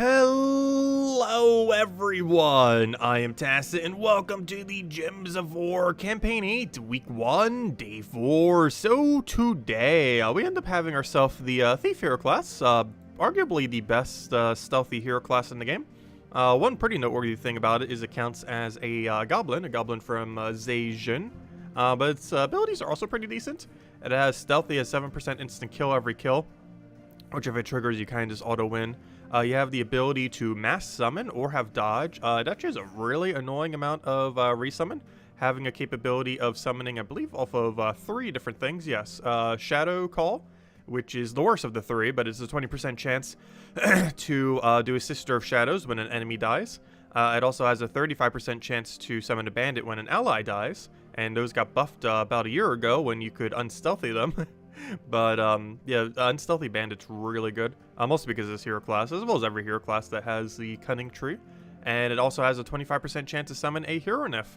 Hello everyone, I am Tacit and welcome to the Gems of War Campaign 8, Week 1, Day 4. So today, we end up having ourselves the Thief hero class, arguably the best stealthy hero class in the game. One pretty noteworthy thing about it is it counts as a goblin from Zhejian, but its abilities are also pretty decent. It has stealthy, has 7% instant kill every kill, which if it triggers you kind of just auto-win. You have the ability to mass summon or have dodge. It actually has a really annoying amount of resummon, having a capability of summoning, I believe, off of 3 different things. Yes, Shadow Call, which is the worst of the 3, but it's a 20% chance to do a Sister of Shadows when an enemy dies. It also has a 35% chance to summon a bandit when an ally dies, and those got buffed about a year ago when you could unstealthy them. But yeah, unstealthy bandit's really good, mostly because of this hero class, as well as every hero class that has the cunning tree. And it also has a 25% chance to summon a hero nif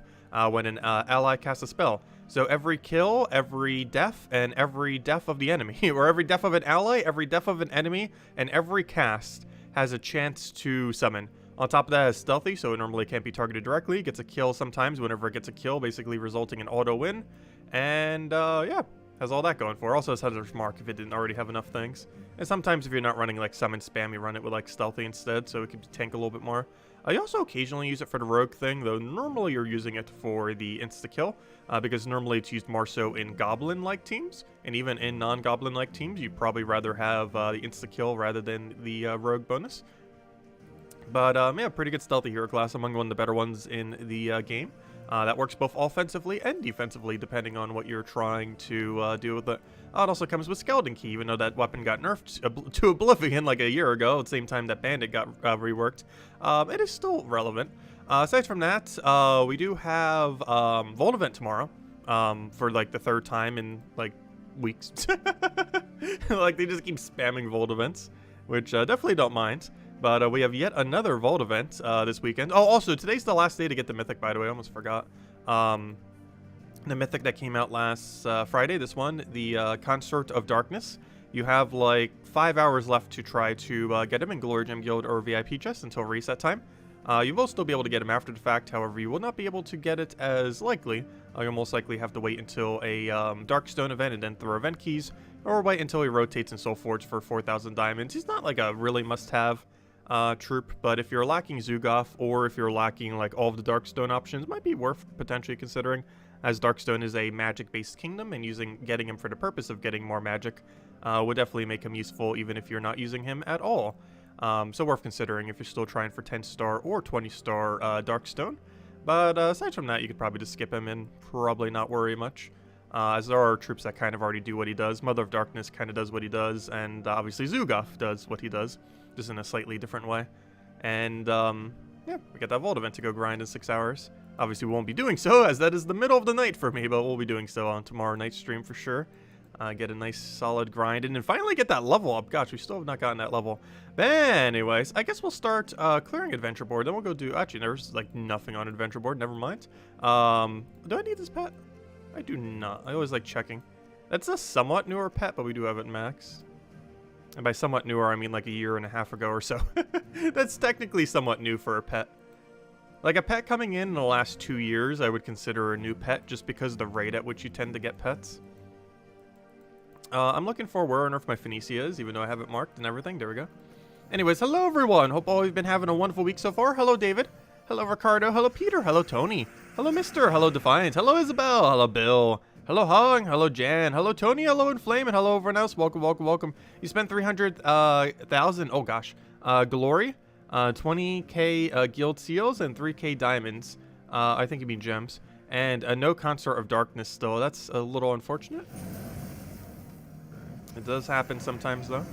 when an ally casts a spell. So every kill, every death, and every death of the enemy, or every death of an ally, every death of an enemy, and every cast has a chance to summon. On top of that, it has stealthy, so it normally can't be targeted directly. It gets a kill sometimes whenever it gets a kill, basically resulting in auto win. And yeah, has all that going for it. Also has Hunter's Mark if it didn't already have enough things. And sometimes if you're not running like summon spam, you run it with like stealthy instead, so it can tank a little bit more. You also occasionally use it for the rogue thing, though normally you're using it for the insta-kill, because normally it's used more so in goblin-like teams, and even in non-goblin-like teams, you'd probably rather have the insta-kill rather than the rogue bonus. But yeah, pretty good stealthy hero class, among one of the better ones in the game. That works both offensively and defensively, depending on what you're trying to do with it. It also comes with Skeleton Key, even though that weapon got nerfed to oblivion like a year ago, at the same time that Bandit got reworked. It is still relevant. Aside from that, we do have Vault event tomorrow, for like the 3rd time in like weeks. Like they just keep spamming Vault events, which definitely don't mind. But we have yet another Vault event this weekend. Oh, also, today's the last day to get the Mythic, by the way. I almost forgot. The Mythic that came out last Friday, this one, the Consort of Darkness. You have like 5 hours left to try to get him in Glory Gem Guild or VIP chest until reset time. You will still be able to get him after the fact, however, you will not be able to get it as likely. You'll most likely have to wait until a Darkstone event and then throw event keys, or wait until he rotates in Soulforge for 4,000 diamonds. He's not like a really must-have troop, but if you're lacking Zugoff, or if you're lacking like all of the Darkstone options, might be worth potentially considering, as Darkstone is a magic-based kingdom, and getting him for the purpose of getting more magic would definitely make him useful, even if you're not using him at all. So worth considering if you're still trying for 10-star or 20-star Darkstone. But aside from that, you could probably just skip him and probably not worry much, as there are troops that kind of already do what he does. Mother of Darkness kind of does what he does, and obviously Zugoff does what he does, just in a slightly different way. And yeah, we got that Vault event to go grind in 6 hours. Obviously we won't be doing so, as that is the middle of the night for me, but we'll be doing so on tomorrow night's stream for sure. Get a nice solid grind and then finally get that level up. Gosh, we still have not gotten that level. But anyways, I guess we'll start clearing adventure board, then we'll go do, actually there's like nothing on adventure board, never mind. Do I need this pet? I do not. I always like checking. That's a somewhat newer pet, but we do have it max. And by somewhat newer, I mean like a year and a half ago or so. That's technically somewhat new for a pet. Like a pet coming in the last 2 years, I would consider a new pet just because of the rate at which you tend to get pets. I'm looking for where on earth my Phoenicia is, even though I have it marked and everything. There we go. Anyways, hello everyone. Hope all you've been having a wonderful week so far. Hello David. Hello Ricardo. Hello Peter. Hello Tony. Hello Mister. Hello Defiant. Hello Isabel. Hello Bill. Hello Hong, hello Jan, hello Tony, hello Inflame, and hello everyone else. Welcome, welcome, welcome. You spent 300,000, oh gosh, glory, 20k guild seals, and 3k diamonds. I think you mean gems. And no Consort of Darkness still. That's a little unfortunate. It does happen sometimes though.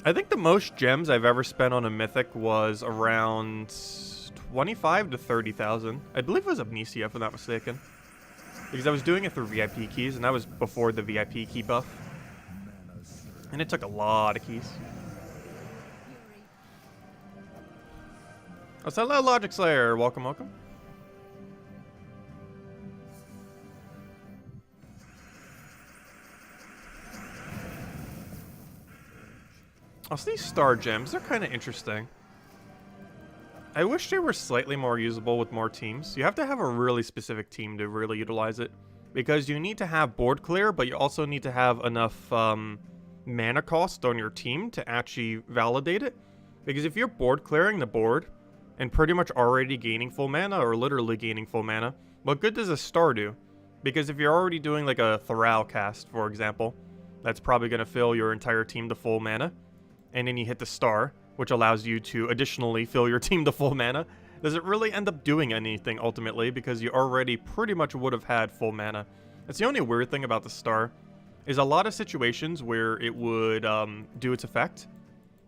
I think the most gems I've ever spent on a mythic was around 25 to 30,000. I believe it was Amnesia, if I'm not mistaken. Because I was doing it through VIP keys, and that was before the VIP key buff. And it took a lot of keys. Oh, so hello, Logic Slayer. Welcome, welcome. Also, these star gems, they're kind of interesting. I wish they were slightly more usable with more teams. You have to have a really specific team to really utilize it. Because you need to have board clear, but you also need to have enough mana cost on your team to actually validate it. Because if you're board clearing the board and pretty much already gaining full mana or literally gaining full mana, what good does a star do? Because if you're already doing like a Thrall cast, for example, that's probably going to fill your entire team to full mana. And then you hit the star, which allows you to additionally fill your team to full mana. Does it really end up doing anything ultimately? Because you already pretty much would have had full mana. That's the only weird thing about the star, is a lot of situations where it would do its effect.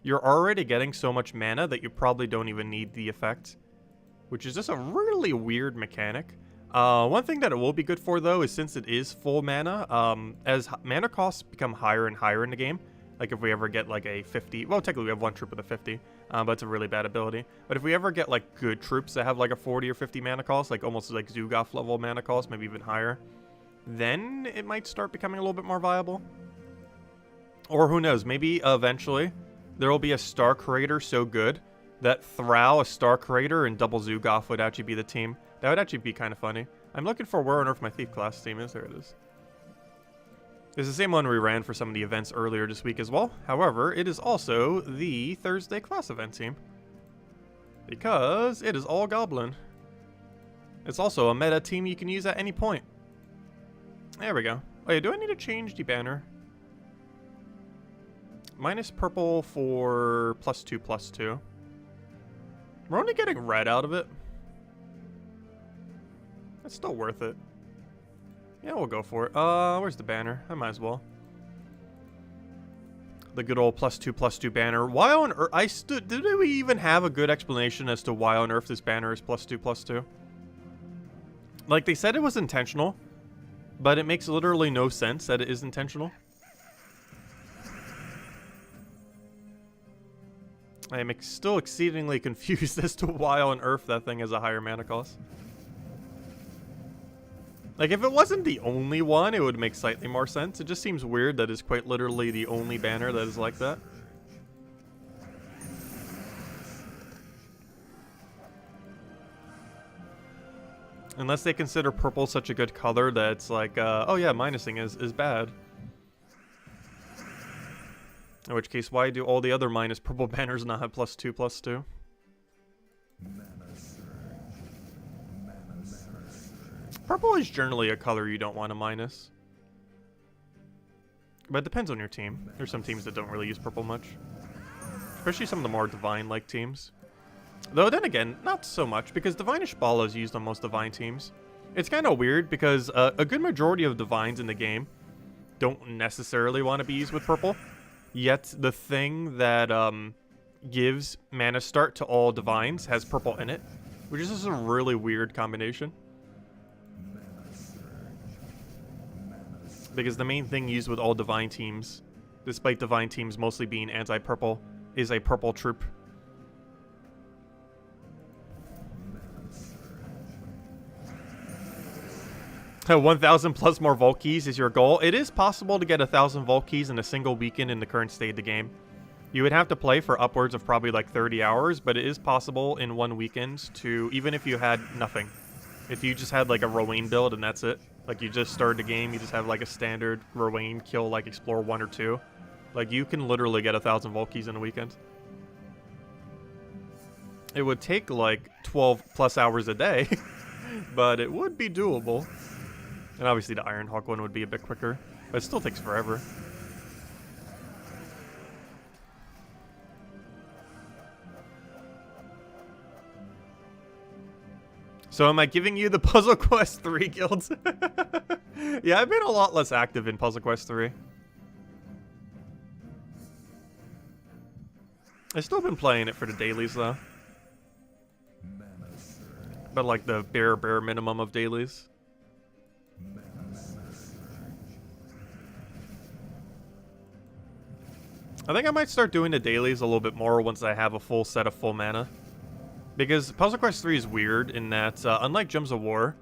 You're already getting so much mana that you probably don't even need the effect, which is just a really weird mechanic. One thing that it will be good for, though, is since it is full mana, as mana costs become higher and higher in the game, like if we ever get like a 50, well, technically we have one troop with a 50, but it's a really bad ability. But if we ever get like good troops that have like a 40 or 50 mana cost, like almost like Zugaf level mana cost, maybe even higher, then it might start becoming a little bit more viable. Or who knows, maybe eventually there will be a star creator so good that Thrall, a star creator, and double Zugaf would actually be the team. That would actually be kind of funny. I'm looking for where on earth my Thief class team is. There it is. It's the same one we ran for some of the events earlier this week as well. However, it is also the Thursday class event team, because it is all Goblin. It's also a meta team you can use at any point. There we go. Oh yeah, do I need to change the banner? Minus purple for +2/+2. We're only getting red out of it. It's still worth it. Yeah, we'll go for it. Where's the banner? I might as well. The good old +2/+2 banner. Why on earth? Did we even have a good explanation as to why on earth this banner is +2/+2? Like, they said it was intentional, but it makes literally no sense that it is intentional. I am still exceedingly confused as to why on earth that thing has a higher mana cost. Like, if it wasn't the only one, it would make slightly more sense. It just seems weird that it's quite literally the only banner that is like that. Unless they consider purple such a good color that it's like, oh yeah, minusing is bad. In which case, why do all the other minus purple banners not have +2/+2? Purple is generally a color you don't want to minus. But it depends on your team. There's some teams that don't really use purple much. Especially some of the more divine-like teams. Though then again, not so much, because Divine Ishbala is used on most divine teams. It's kind of weird because a good majority of divines in the game don't necessarily want to be used with purple. Yet the thing that gives mana start to all divines has purple in it, which is just a really weird combination. Because the main thing used with all divine teams, despite divine teams mostly being anti-purple, is a purple troop. So 1,000 plus more vault keys is your goal. It is possible to get 1,000 vault keys in a single weekend in the current state of the game. You would have to play for upwards of probably like 30 hours, but it is possible in one weekend to, even if you had nothing. If you just had like a Rowan build and that's it. Like you just started the game, you just have like a standard Rowan kill, like explore 1 or 2. Like you can literally get 1,000 vault keys in a weekend. It would take like 12 plus hours a day, but it would be doable. And obviously the Ironhawk one would be a bit quicker, but it still takes forever. So am I giving you the Puzzle Quest 3 guilds? Yeah, I've been a lot less active in Puzzle Quest 3. I've still been playing it for the dailies though. But like the bare minimum of dailies. I think I might start doing the dailies a little bit more once I have a full set of full mana. Because Puzzle Quest 3 is weird in that, unlike Gems of War,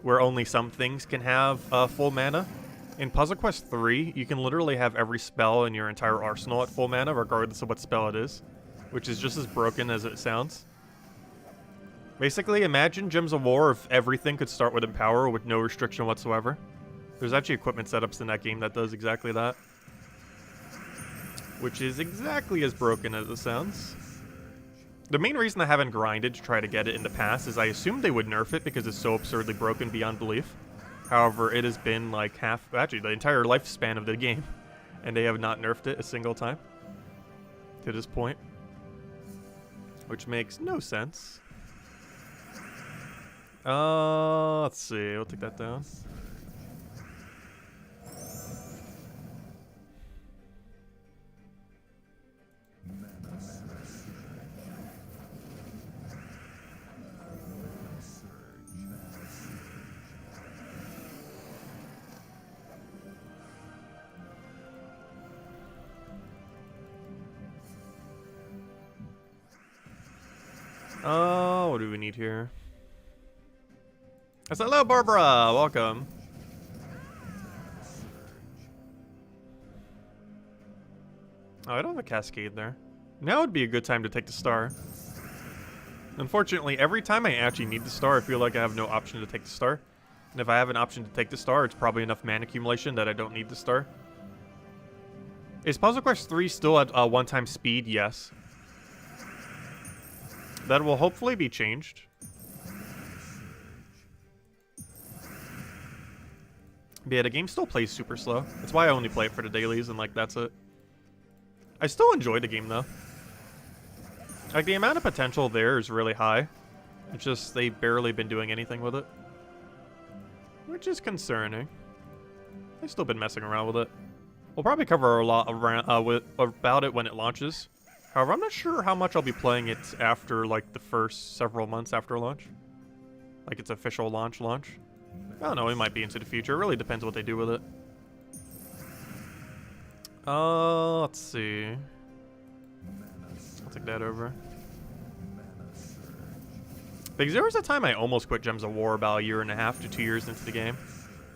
where only some things can have full mana In Puzzle Quest 3, you can literally have every spell in your entire arsenal at full mana, regardless of what spell it is, which is just as broken as it sounds. Basically, imagine Gems of War if everything could start with Empower with no restriction whatsoever. There's actually equipment setups in that game that does exactly that, which is exactly as broken as it sounds. The main reason I haven't grinded to try to get it in the past is I assumed they would nerf it because it's so absurdly broken beyond belief. However, it has been like actually the entire lifespan of the game, and they have not nerfed it a single time to this point, which makes no sense. Let's see, we'll take that down. What do we need here? I said, hello, Barbara. Welcome. Oh, I don't have a cascade there. Now would be a good time to take the star. Unfortunately, every time I actually need the star, I feel like I have no option to take the star. And if I have an option to take the star, it's probably enough mana accumulation that I don't need the star. Is Puzzle Quest 3 still at one-time speed? Yes. That will hopefully be changed. But yeah, the game still plays super slow. That's why I only play it for the dailies, and like, that's it. I still enjoy the game, though. Like, the amount of potential there is really high. It's just they've barely been doing anything with it, which is concerning. They've still been messing around with it. We'll probably cover a lot around, about it when it launches. However, I'm not sure how much I'll be playing it after, like, the first several months after launch. Like, its official launch. I don't know, it might be into the future. It really depends what they do with it. Let's see. I'll take that over. Because there was a time I almost quit Gems of War about 1.5 to 2 years into the game.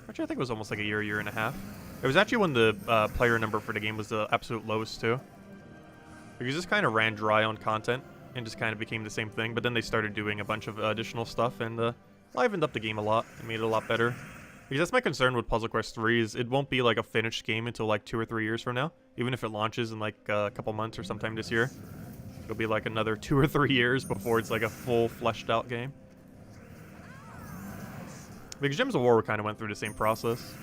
Which I think was almost like a year and a half. It was actually when the player number for the game was the absolute lowest, too. Because this kind of ran dry on content and just kind of became the same thing. But then they started doing a bunch of additional stuff and livened up the game a lot and made it a lot better. Because that's my concern with Puzzle Quest 3 is it won't be like a finished game until like 2 or 3 years from now. Even if it launches in like a couple months or sometime this year. It'll be like another 2 or 3 years before it's like a full fleshed out game. Because Gems of War kind of went through the same process.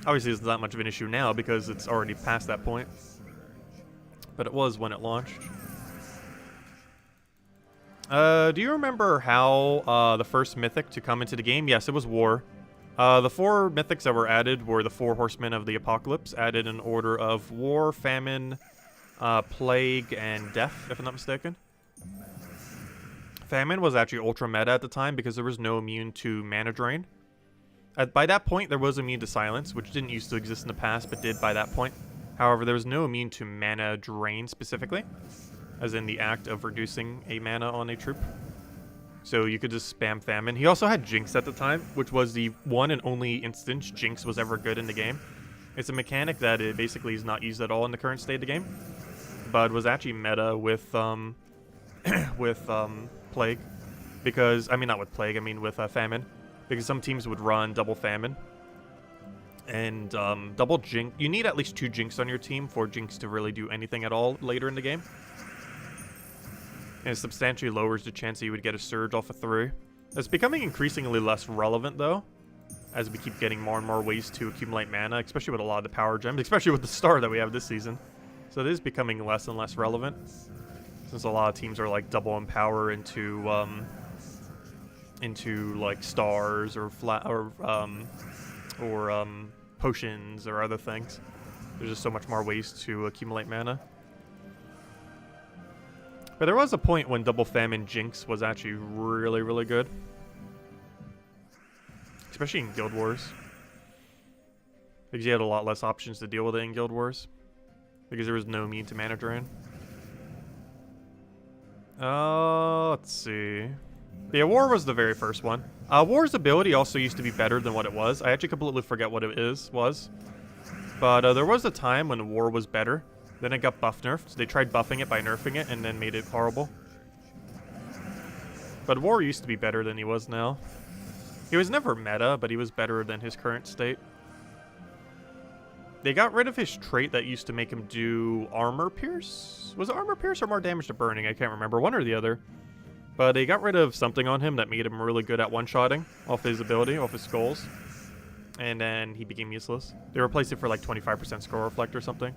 Obviously it's not much of an issue now because it's already past that point. But it was when it launched. Do you remember how the first mythic to come into the game? Yes, it was War. The 4 mythics that were added were the 4 horsemen of the apocalypse, added in order of War, Famine, Plague, and Death, if I'm not mistaken. Famine was actually ultra meta at the time because there was no immune to mana drain. By that point, there was immune to silence, which didn't used to exist in the past, but did by that point. However, there was no immune to mana drain specifically, as in the act of reducing a mana on a troop. So you could just spam Famine. He also had Jinx at the time, which was the one and only instance Jinx was ever good in the game. It's a mechanic that it basically is not used at all in the current state of the game, but was actually meta with Plague, because I mean not with Plague, I mean with Famine, because some teams would run double Famine. And double Jinx. You need at least 2 Jinx on your team for Jinx to really do anything at all later in the game. And it substantially lowers the chance that you would get a Surge off of 3. It's becoming increasingly less relevant, though, as we keep getting more and more ways to accumulate mana, especially with a lot of the power gems, especially with the star that we have this season. So it is becoming less and less relevant, since a lot of teams are like double empower into like stars or potions or other things. There's just so much more ways to accumulate mana. But there was a point when double Famine Jinx was actually really, really good. Especially in Guild Wars. Because you had a lot less options to deal with it in Guild Wars. Because there was no immune to mana drain. Let's see. Yeah, War was the very first one. War's ability also used to be better than what it was. I actually completely forget what it was. But there was a time when War was better. Then it got buff nerfed. So they tried buffing it by nerfing it and then made it horrible. But War used to be better than he was now. He was never meta, but he was better than his current state. They got rid of his trait that used to make him do armor pierce. Was it armor pierce or more damage to burning? I can't remember, one or the other. But they got rid of something on him that made him really good at one-shotting off his ability, off his skulls. And then he became useless. They replaced it for like 25% skull reflect or something.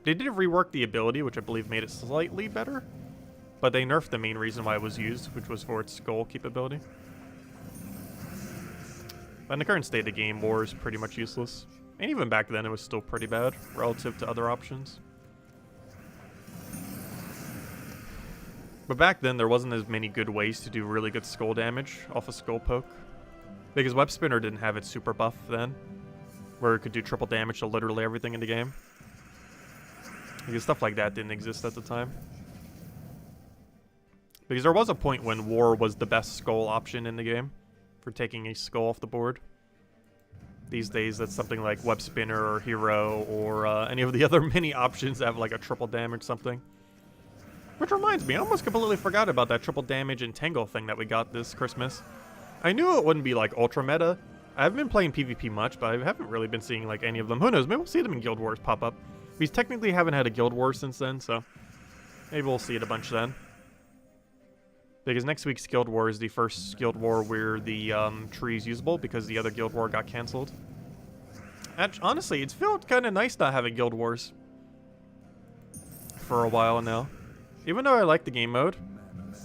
They did rework the ability, which I believe made it slightly better. But they nerfed the main reason why it was used, which was for its skull capability. But in the current state of the game, War is pretty much useless. And even back then, it was still pretty bad relative to other options. But back then, there wasn't as many good ways to do really good skull damage off a skull poke. Because Web Spinner didn't have its super buff then, where it could do triple damage to literally everything in the game. Because stuff like that didn't exist at the time. Because there was a point when War was the best skull option in the game for taking a skull off the board. These days, that's something like Web Spinner or Hero or any of the other many options that have like a triple damage something. Which reminds me, I almost completely forgot about that triple damage and Tangle thing that we got this Christmas. I knew it wouldn't be like ultra meta. I haven't been playing PvP much, but I haven't really been seeing like any of them. Who knows, maybe we'll see them in Guild Wars pop up. We technically haven't had a Guild Wars since then, so maybe we'll see it a bunch then. Because next week's Guild War is the first Guild War where the tree is usable because the other Guild War got cancelled. Honestly, it's felt kind of nice not having Guild Wars for a while now. Even though I like the game mode,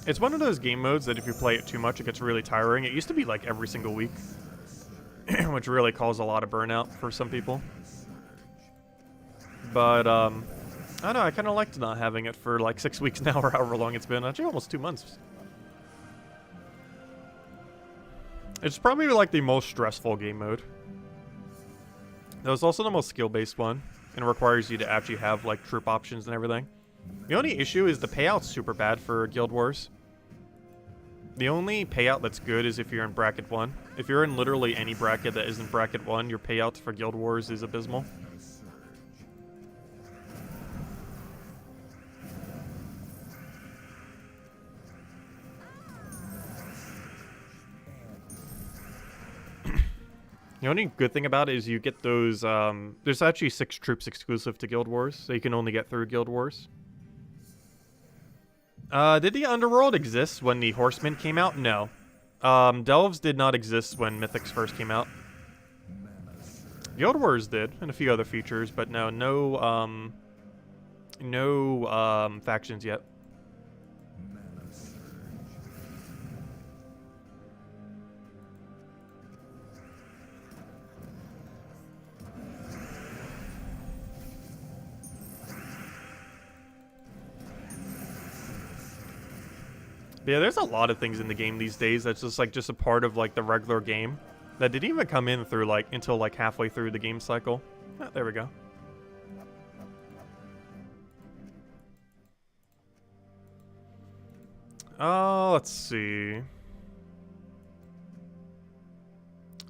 it's one of those game modes that if you play it too much, it gets really tiring. It used to be like every single week, which really caused a lot of burnout for some people. But, I don't know, I kind of liked not having it for like 6 weeks now or however long it's been. Actually, almost 2 months. It's probably like the most stressful game mode. It was also the most skill-based one, and requires you to actually have like troop options and everything. The only issue is the payout's super bad for Guild Wars. The only payout that's good is if you're in bracket 1. If you're in literally any bracket that isn't bracket 1, your payout for Guild Wars is abysmal. The only good thing about it is you get those, there's actually 6 troops exclusive to Guild Wars, so you can only get through Guild Wars. Did the underworld exist when the horsemen came out? No. Delves did not exist when mythics first came out. Guild Wars did, and a few other features, but no factions yet. Yeah, there's a lot of things in the game these days that's just a part of like the regular game that didn't even come in through like until like halfway through the game cycle. Oh, there we go. Oh, let's see.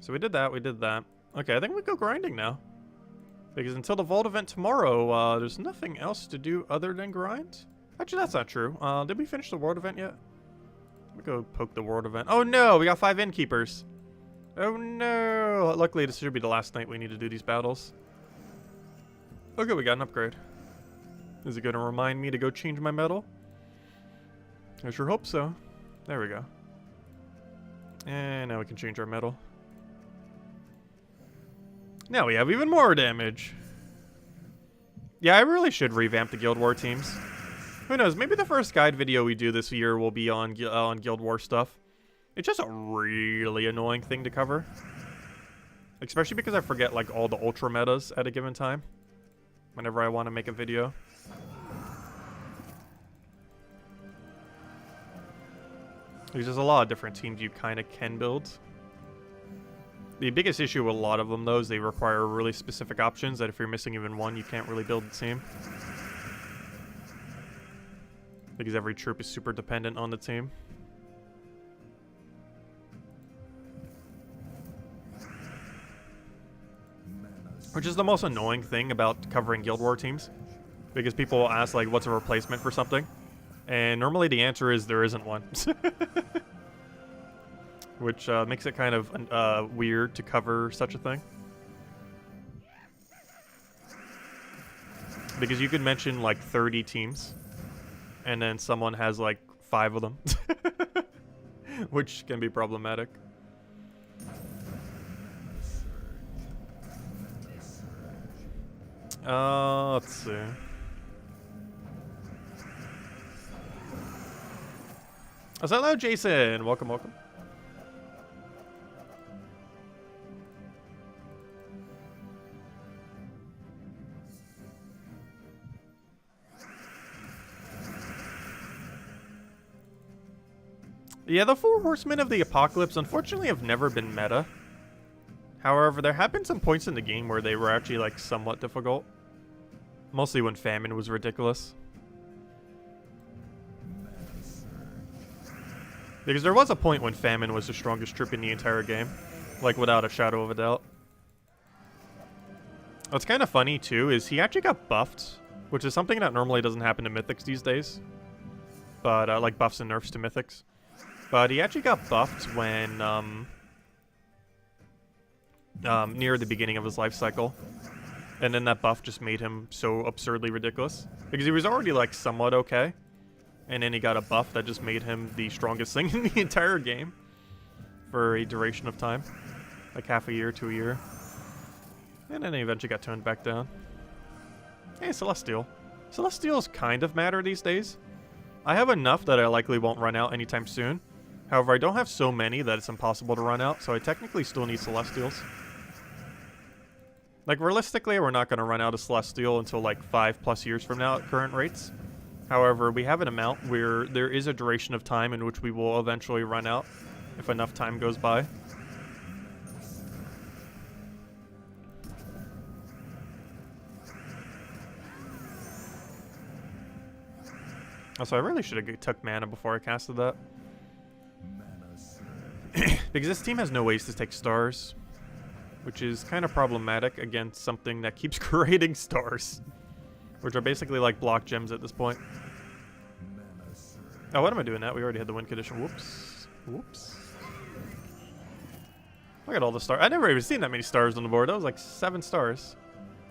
So we did that, Okay, I think we go grinding now. Because until the Vault event tomorrow, there's nothing else to do other than grind. Actually, that's not true. Did we finish the World event yet? Let me go poke the World event. Oh no, we got 5 innkeepers. Oh no. Luckily, this should be the last night we need to do these battles. Okay, we got an upgrade. Is it going to remind me to go change my medal? I sure hope so. There we go. And now we can change our medal. Now we have even more damage. Yeah, I really should revamp the Guild War teams. Who knows, maybe the first guide video we do this year will be on Guild War stuff. It's just a really annoying thing to cover. Especially because I forget like all the ultra metas at a given time. Whenever I want to make a video. There's just a lot of different teams you kind of can build. The biggest issue with a lot of them though is they require really specific options that if you're missing even one, you can't really build the team. Because every troop is super dependent on the team. Which is the most annoying thing about covering Guild War teams. Because people will ask, like, what's a replacement for something? And normally the answer is there isn't one. Which makes it kind of weird to cover such a thing. Because you could mention, like, 30 teams. And then someone has, like, 5 of them. Which can be problematic. Let's see. Oh, so hello, Jason. Welcome, welcome. Yeah, the 4 Horsemen of the Apocalypse unfortunately have never been meta. However, there have been some points in the game where they were actually, like, somewhat difficult. Mostly when Famine was ridiculous. Because there was a point when Famine was the strongest troop in the entire game. Like, without a shadow of a doubt. What's kind of funny, too, is he actually got buffed. Which is something that normally doesn't happen to Mythics these days. But, like, buffs and nerfs to Mythics. But he actually got buffed when, near the beginning of his life cycle. And then that buff just made him so absurdly ridiculous. Because he was already, like, somewhat okay. And then he got a buff that just made him the strongest thing in the entire game. For a duration of time. Like half a year to a year. And then he eventually got toned back down. Hey, Celestial. Celestials kind of matter these days. I have enough that I likely won't run out anytime soon. However, I don't have so many that it's impossible to run out, so I technically still need Celestials. Like, realistically, we're not going to run out of Celestial until, like, 5+ years from now at current rates. However, we have an amount where there is a duration of time in which we will eventually run out, if enough time goes by. Also, I really should have took mana before I casted that. Because this team has no ways to take stars. Which is kind of problematic against something that keeps creating stars. Which are basically like block gems at this point. Oh, what am I doing that? We already had the win condition. Whoops. Whoops. Look at all the stars. I never even seen that many stars on the board. That was like 7 stars.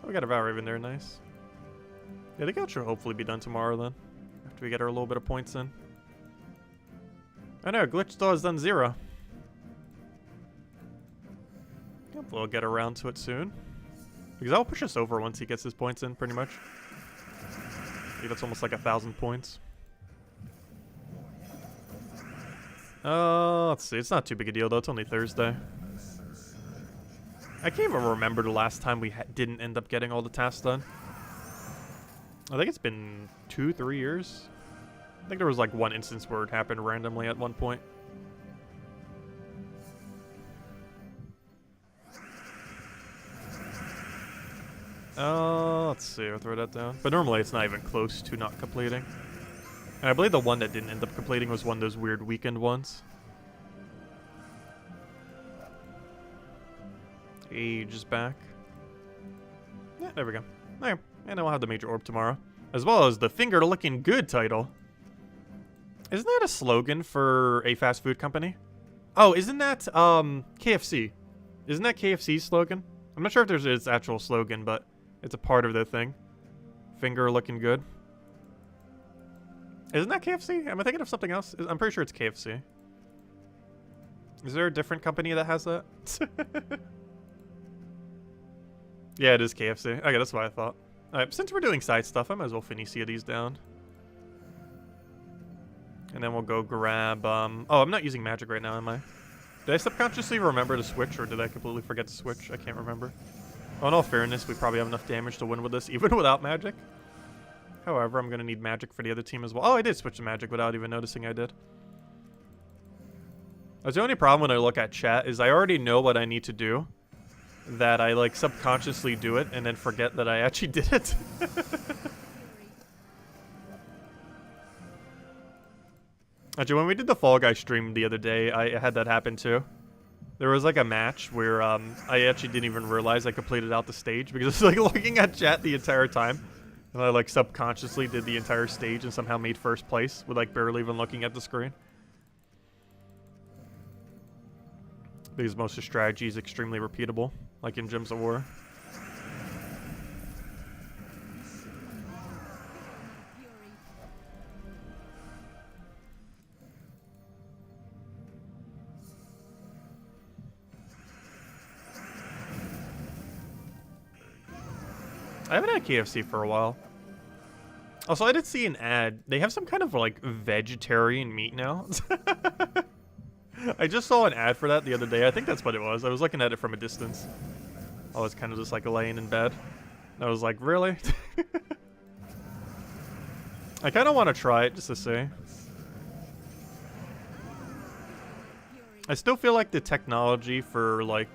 Oh, we got a Valraven there. Nice. Yeah, the guild should hopefully be done tomorrow then. After we get our little bit of points in. I know, Glitch still has done 0. Yep, we'll get around to it soon. Because that'll push us over once he gets his points in, pretty much. I think that's almost like 1,000 points. Let's see. It's not too big a deal, though. It's only Thursday. I can't even remember the last time we didn't end up getting all the tasks done. I think it's been 2-3 years. I think there was like one instance where it happened randomly at one point. Let's see. I'll throw that down. But normally it's not even close to not completing. And I believe the one that didn't end up completing was one of those weird weekend ones. Age is back. Yeah, there we go. Okay. And then we'll have the major orb tomorrow. As well as the finger looking good title. Isn't that a slogan for a fast food company? Oh, isn't that KFC? Isn't that KFC's slogan? I'm not sure if there's its actual slogan, but it's a part of their thing. Finger looking good. Isn't that KFC? Am I thinking of something else? I'm pretty sure it's KFC. Is there a different company that has that? Yeah, it is KFC. Okay, that's what I thought. Alright, since we're doing side stuff, I might as well finish these down. And then we'll go grab, oh, I'm not using magic right now, am I? Did I subconsciously remember to switch, or did I completely forget to switch? I can't remember. Oh, in all fairness, we probably have enough damage to win with this, even without magic. However, I'm going to need magic for the other team as well. Oh, I did switch to magic without even noticing I did. That's the only problem when I look at chat, is I already know what I need to do. That I, like, subconsciously do it, and then forget that I actually did it. Actually, when we did the Fall Guy stream the other day, I had that happen too. There was like a match where I actually didn't even realize I completed out the stage because I was like looking at chat the entire time. And I like subconsciously did the entire stage and somehow made first place with like barely even looking at the screen. Because most of strategy is extremely repeatable, like in Gems of War. I haven't had KFC for a while. Also, I did see an ad. They have some kind of like vegetarian meat now. I just saw an ad for that the other day. I think that's what it was. I was looking at it from a distance. I was kind of just like laying in bed. I was like, really? I kind of want to try it just to see. I still feel like the technology for like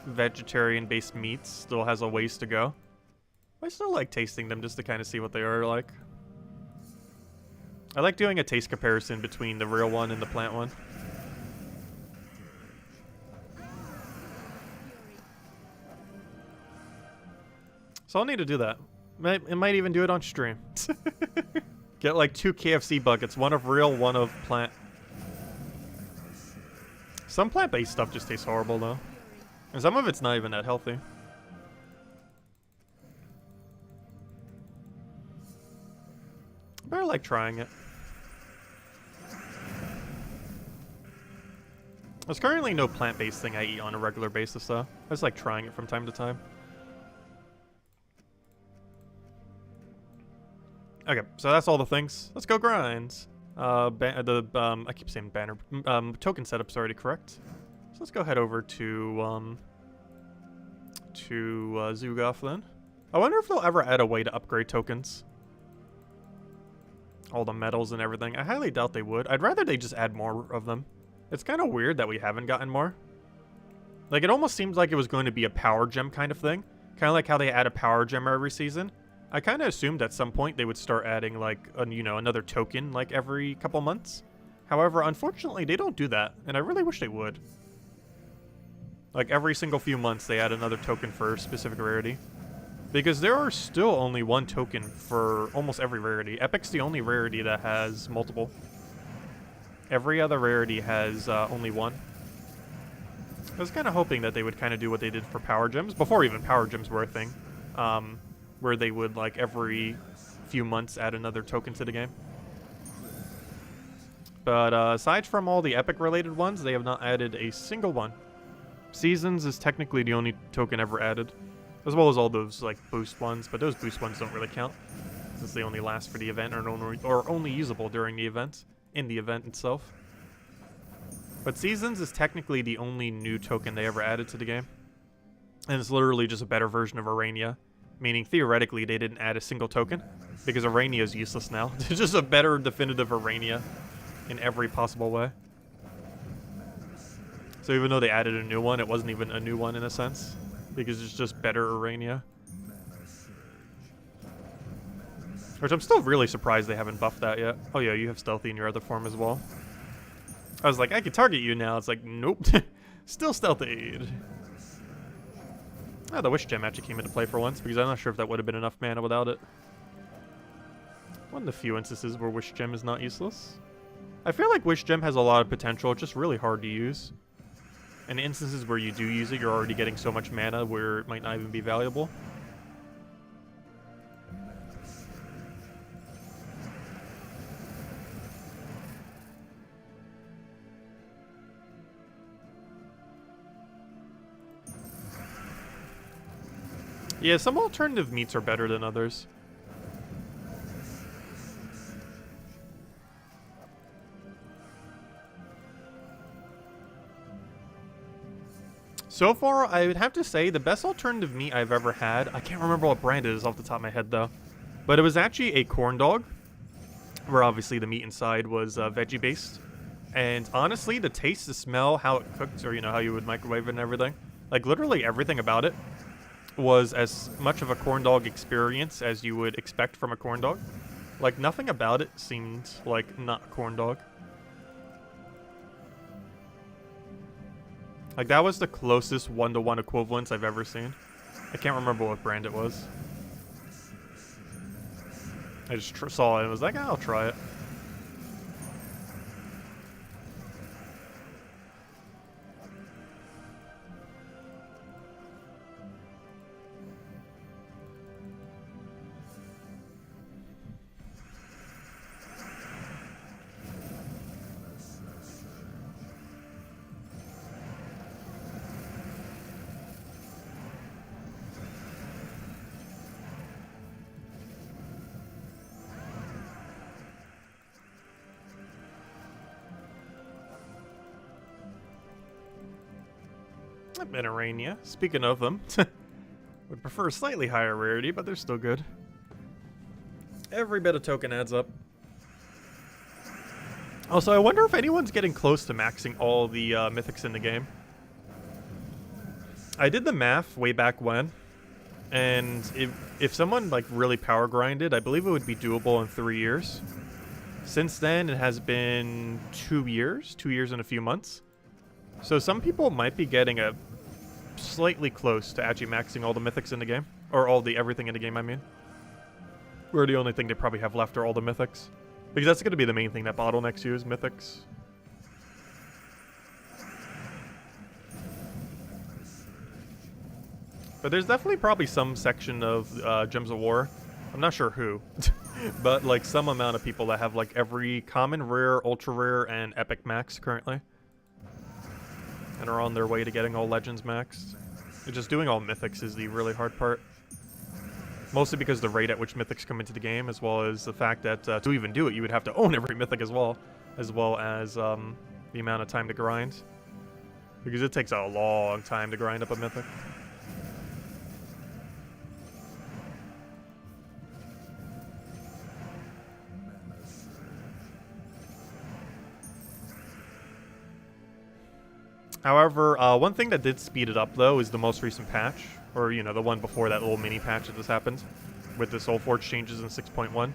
vegetarian-based meats still has a ways to go. I still like tasting them just to kind of see what they are like. I like doing a taste comparison between the real one and the plant one. So I'll need to do that. I might even do it on stream. Get like 2 KFC buckets, one of real, one of plant. Some plant-based stuff just tastes horrible though. And some of it's not even that healthy. I better like trying it. There's currently no plant-based thing I eat on a regular basis though. I just like trying it from time to time. Okay, so that's all the things. Let's go grind. I keep saying banner. Token setup's already correct. So let's go head over to Zugoff then. I wonder if they'll ever add a way to upgrade tokens. All the medals and everything. I highly doubt they would. I'd rather they just add more of them. It's kind of weird that we haven't gotten more. Like, it almost seems like it was going to be a power gem kind of thing. Kind of like how they add a power gem every season. I kind of assumed at some point they would start adding, like, another token, like, every couple months. However, unfortunately, they don't do that, and I really wish they would. Like, every single few months, they add another token for a specific rarity. Because there are still only one token for almost every rarity. Epic's the only rarity that has multiple. Every other rarity has only one. I was kind of hoping that they would kind of do what they did for power gems, before even power gems were a thing. Where they would, like, every few months add another token to the game. But aside from all the Epic-related ones, they have not added a single one. Seasons is technically the only token ever added, as well as all those, like, boost ones, but those boost ones don't really count, since they only last for the event or only usable during the event, in the event itself. But Seasons is technically the only new token they ever added to the game. And it's literally just a better version of Arania. Meaning, theoretically, they didn't add a single token, because Arania is useless now. It's just a better definitive Arania in every possible way. So even though they added a new one, it wasn't even a new one in a sense, because it's just better Arania. Which I'm still really surprised they haven't buffed that yet. Oh yeah, you have Stealthy in your other form as well. I was like, I can target you now. It's like, nope. Still Stealthy. Oh, the Wish Gem actually came into play for once, because I'm not sure if that would have been enough mana without it. One of the few instances where Wish Gem is not useless. I feel like Wish Gem has a lot of potential, it's just really hard to use. And in instances where you do use it, you're already getting so much mana where it might not even be valuable. Yeah, some alternative meats are better than others. So far, I would have to say the best alternative meat I've ever had, I can't remember what brand it is off the top of my head though, but it was actually a corn dog, where obviously the meat inside was veggie based. And honestly, the taste, the smell, how it cooked, or how you would microwave it and everything, like literally everything about it was as much of a corn dog experience as you would expect from a corn dog. Like, nothing about it seemed like not a corn dog. Like, that was the closest one-to-one equivalence I've ever seen. I can't remember what brand it was. I just saw it and was like, I'll try it. Minarania. Speaking of them, would prefer a slightly higher rarity, but they're still good. Every bit of token adds up. Also, I wonder if anyone's getting close to maxing all the mythics in the game. I did the math way back when, and if someone like really power grinded, I believe it would be doable in 3 years. Since then, it has been 2 years, 2 years and a few months. So some people might be getting a slightly close to actually maxing all the mythics in the game. Or all the everything in the game, I mean. Where the only thing they probably have left are all the mythics. Because that's going to be the main thing that bottlenecks you is mythics. But there's definitely probably some section of Gems of War. I'm not sure who. But like some amount of people that have like every common, rare, ultra rare, and epic max currently. And are on their way to getting all legends maxed. And just doing all mythics is the really hard part. Mostly because the rate at which mythics come into the game, as well as the fact that to even do it, you would have to own every mythic as well as the amount of time to grind. Because it takes a long time to grind up a mythic. However, one thing that did speed it up, though, is the most recent patch. Or, you know, the one before that little mini patch that just happened. With the Soulforge changes in 6.1.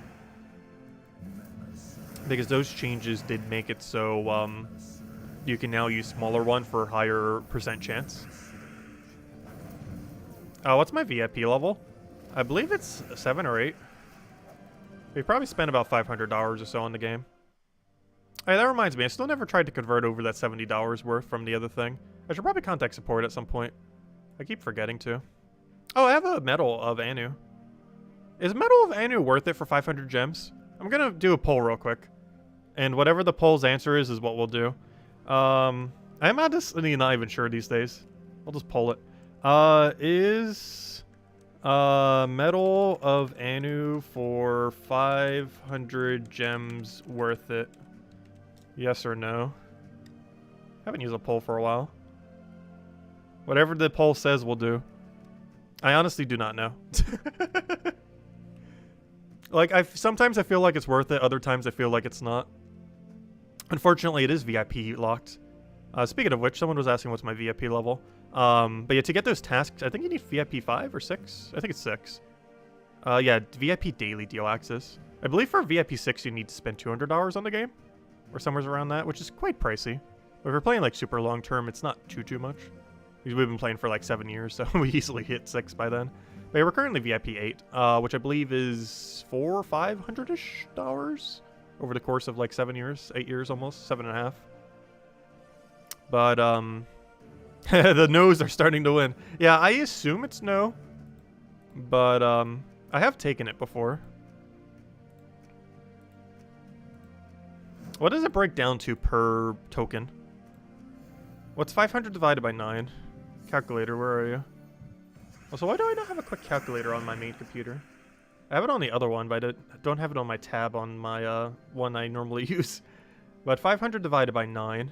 Because those changes did make it so, you can now use smaller one for higher % chance. What's my VIP level? I believe it's 7 or 8. We probably spent about $500 or so on the game. Hey, that reminds me, I still never tried to convert over that $70 worth from the other thing. I should probably contact support at some point. I keep forgetting to. Oh, I have a Medal of Anu. Is Medal of Anu worth it for 500 gems? I'm gonna do a poll real quick. And whatever the poll's answer is what we'll do. I'm honestly not even sure these days. I'll just poll it. Is Medal of Anu for 500 gems worth it? Yes or no? Haven't used a poll for a while. Whatever the poll says, we'll do. I honestly do not know. Like, sometimes I feel like it's worth it. Other times I feel like it's not. Unfortunately, it is VIP locked. Speaking of which, someone was asking what's my VIP level. But yeah, to get those tasks, I think you need VIP 5 or 6. I think it's 6. Yeah, VIP daily deal access. I believe for VIP 6, you need to spend $200 on the game. Or somewhere around that, which is quite pricey. But if we're playing like super long term, it's not too much. Because we've been playing for like 7 years, so we easily hit 6 by then. But yeah, we're currently VIP 8, which I believe is $400 or $500-ish over the course of like 7 years, 8 years almost, 7.5. But the no's are starting to win. Yeah, I assume it's no, but I have taken it before. What does it break down to per token? What's 500 divided by 9? Calculator, where are you? Also, why do I not have a quick calculator on my main computer? I have it on the other one, but I don't have it on my tab on my one I normally use. But 500 divided by 9.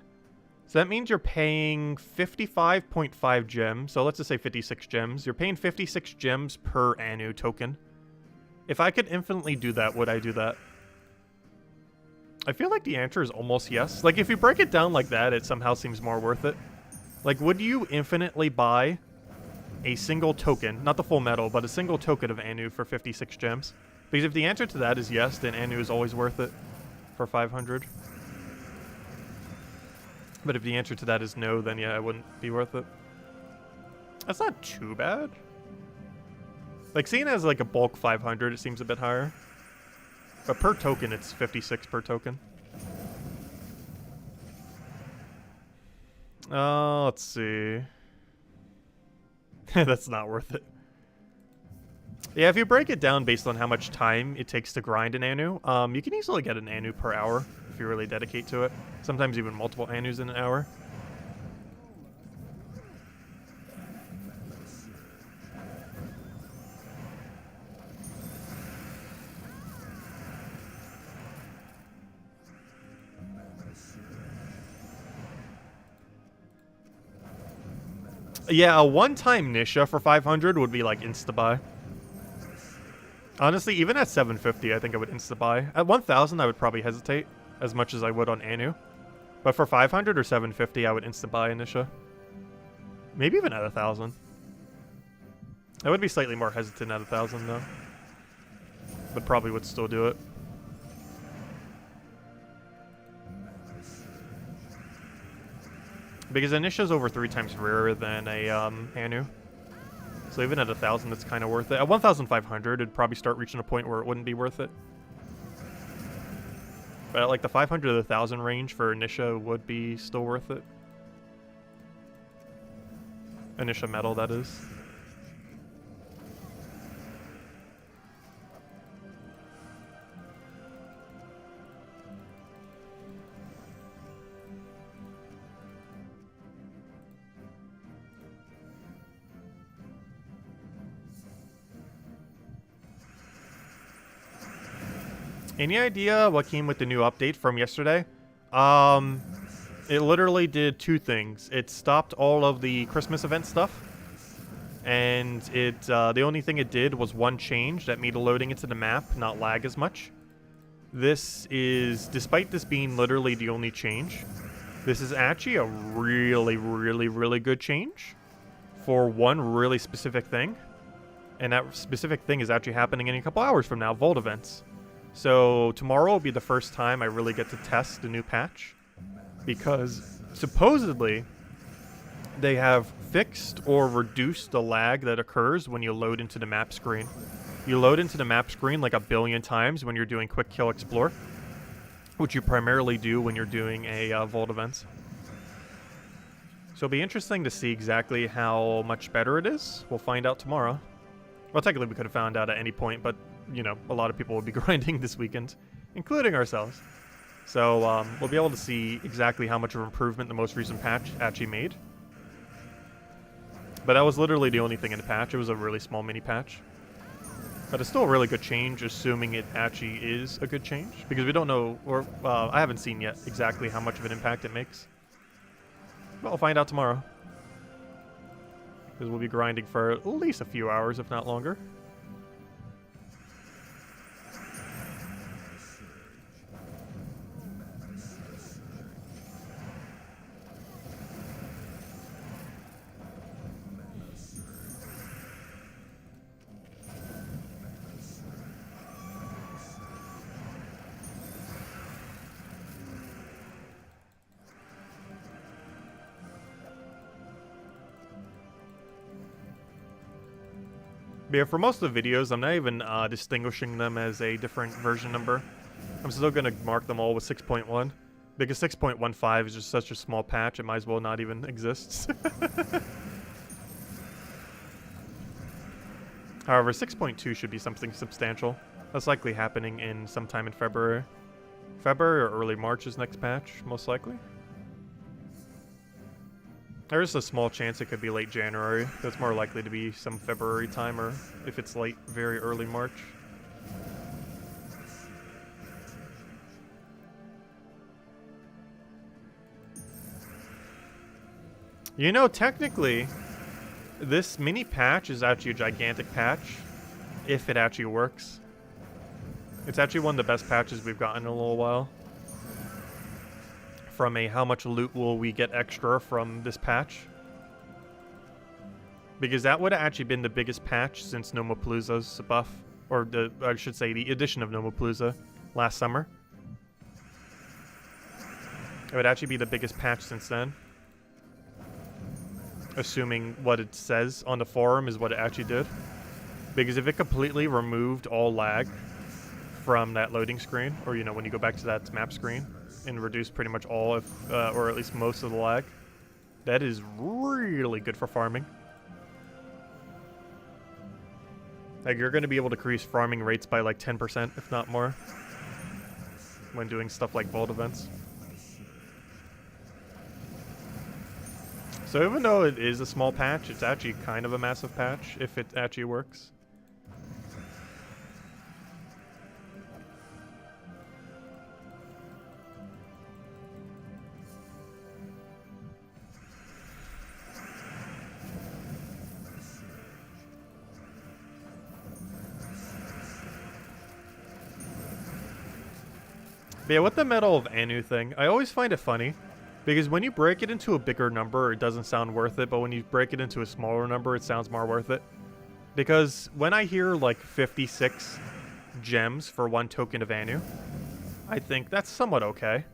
So that means you're paying 55.5 gems. So let's just say 56 gems. You're paying 56 gems per Anu token. If I could infinitely do that, would I do that? I feel like the answer is almost yes. Like, if you break it down like that, it somehow seems more worth it. Like, would you infinitely buy a single token, not the full medal, but a single token of Anu for 56 gems? Because if the answer to that is yes, then Anu is always worth it for 500. But if the answer to that is no, then yeah, it wouldn't be worth it. That's not too bad. Like, seeing as like a bulk 500, it seems a bit higher. But per token, it's 56 per token. Let's see. That's not worth it. Yeah, if you break it down based on how much time it takes to grind an Anu, you can easily get an Anu per hour if you really dedicate to it. Sometimes even multiple Anus in an hour. Yeah, a one-time Nisha for 500 would be like insta-buy. Honestly, even at 750, I think I would insta-buy. At 1,000, I would probably hesitate as much as I would on Anu. But for 500 or 750, I would insta-buy a Nisha. Maybe even at 1,000. I would be slightly more hesitant at 1,000 though. But probably would still do it. Because a Nisha is over 3 times rarer than a Anu. So even at 1,000, it's kind of worth it. At 1,500, it'd probably start reaching a point where it wouldn't be worth it. But at like the 500 to 1,000 range for Nisha would be still worth it. Nisha metal, that is. Any idea what came with the new update from yesterday? It literally did 2 things. It stopped all of the Christmas event stuff, and it the only thing it did was one change that made loading into the map not lag as much. This is, despite this being literally the only change, this is actually a really, really, really good change for one really specific thing, and that specific thing is actually happening in a couple hours from now, Vault events. So tomorrow will be the first time I really get to test the new patch, because supposedly they have fixed or reduced the lag that occurs when you load into the map screen. You load into the map screen like 1 billion times when you're doing Quick Kill Explore, which you primarily do when you're doing a Vault event. So it'll be interesting to see exactly how much better it is. We'll find out tomorrow. Well, technically we could have found out at any point, but you know, a lot of people will be grinding this weekend, including ourselves. So we'll be able to see exactly how much of improvement the most recent patch actually made. But that was literally the only thing in the patch. It was a really small mini patch. But it's still a really good change, assuming it actually is a good change. Because we don't know, or I haven't seen yet exactly how much of an impact it makes. But we'll find out tomorrow. Because we'll be grinding for at least a few hours, if not longer. But yeah, for most of the videos, I'm not even distinguishing them as a different version number. I'm still going to mark them all with 6.1. Because 6.15 is just such a small patch, it might as well not even exist. However, 6.2 should be something substantial. That's likely happening in sometime in February. February or early March is next patch, most likely. There is a small chance it could be late January. That's more likely to be some February time, or if it's late, very early March. You know, technically, this mini patch is actually a gigantic patch, if it actually works. It's actually one of the best patches we've gotten in a little while. From a how much loot will we get extra from this patch. Because that would have actually been the biggest patch since Nomapalooza's buff. Or I should say the addition of Nomapalooza last summer. It would actually be the biggest patch since then. Assuming what it says on the forum is what it actually did. Because if it completely removed all lag from that loading screen, or, you know, when you go back to that map screen, and reduced pretty much all, or at least most of the lag, that is really good for farming. Like, you're going to be able to increase farming rates by like 10%, if not more, when doing stuff like vault events. So even though it is a small patch, it's actually kind of a massive patch, if it actually works. But yeah, with the Medal of Anu thing, I always find it funny. Because when you break it into a bigger number, it doesn't sound worth it. But when you break it into a smaller number, it sounds more worth it. Because when I hear like 56 gems for 1 token of Anu, I think that's somewhat okay.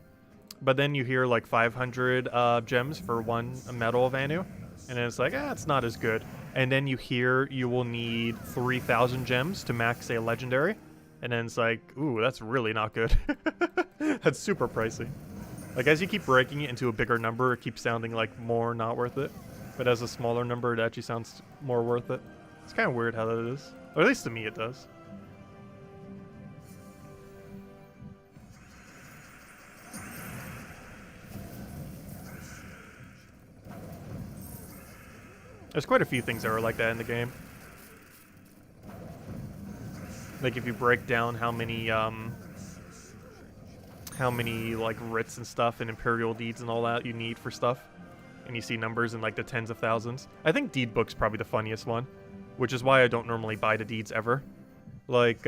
But then you hear like 500 gems for 1 Medal of Anu, and then it's like, it's not as good. And then you hear you will need 3,000 gems to max a legendary, and then it's like, ooh, that's really not good. That's super pricey. Like, as you keep breaking it into a bigger number, it keeps sounding like more not worth it. But as a smaller number, it actually sounds more worth it. It's kind of weird how that is. Or at least to me it does. There's quite a few things that are like that in the game. Like, if you break down how many like writs and stuff and imperial deeds and all that you need for stuff, and you see numbers in like the tens of thousands. I think DeedBook's probably the funniest one, which is why I don't normally buy the deeds ever. Like,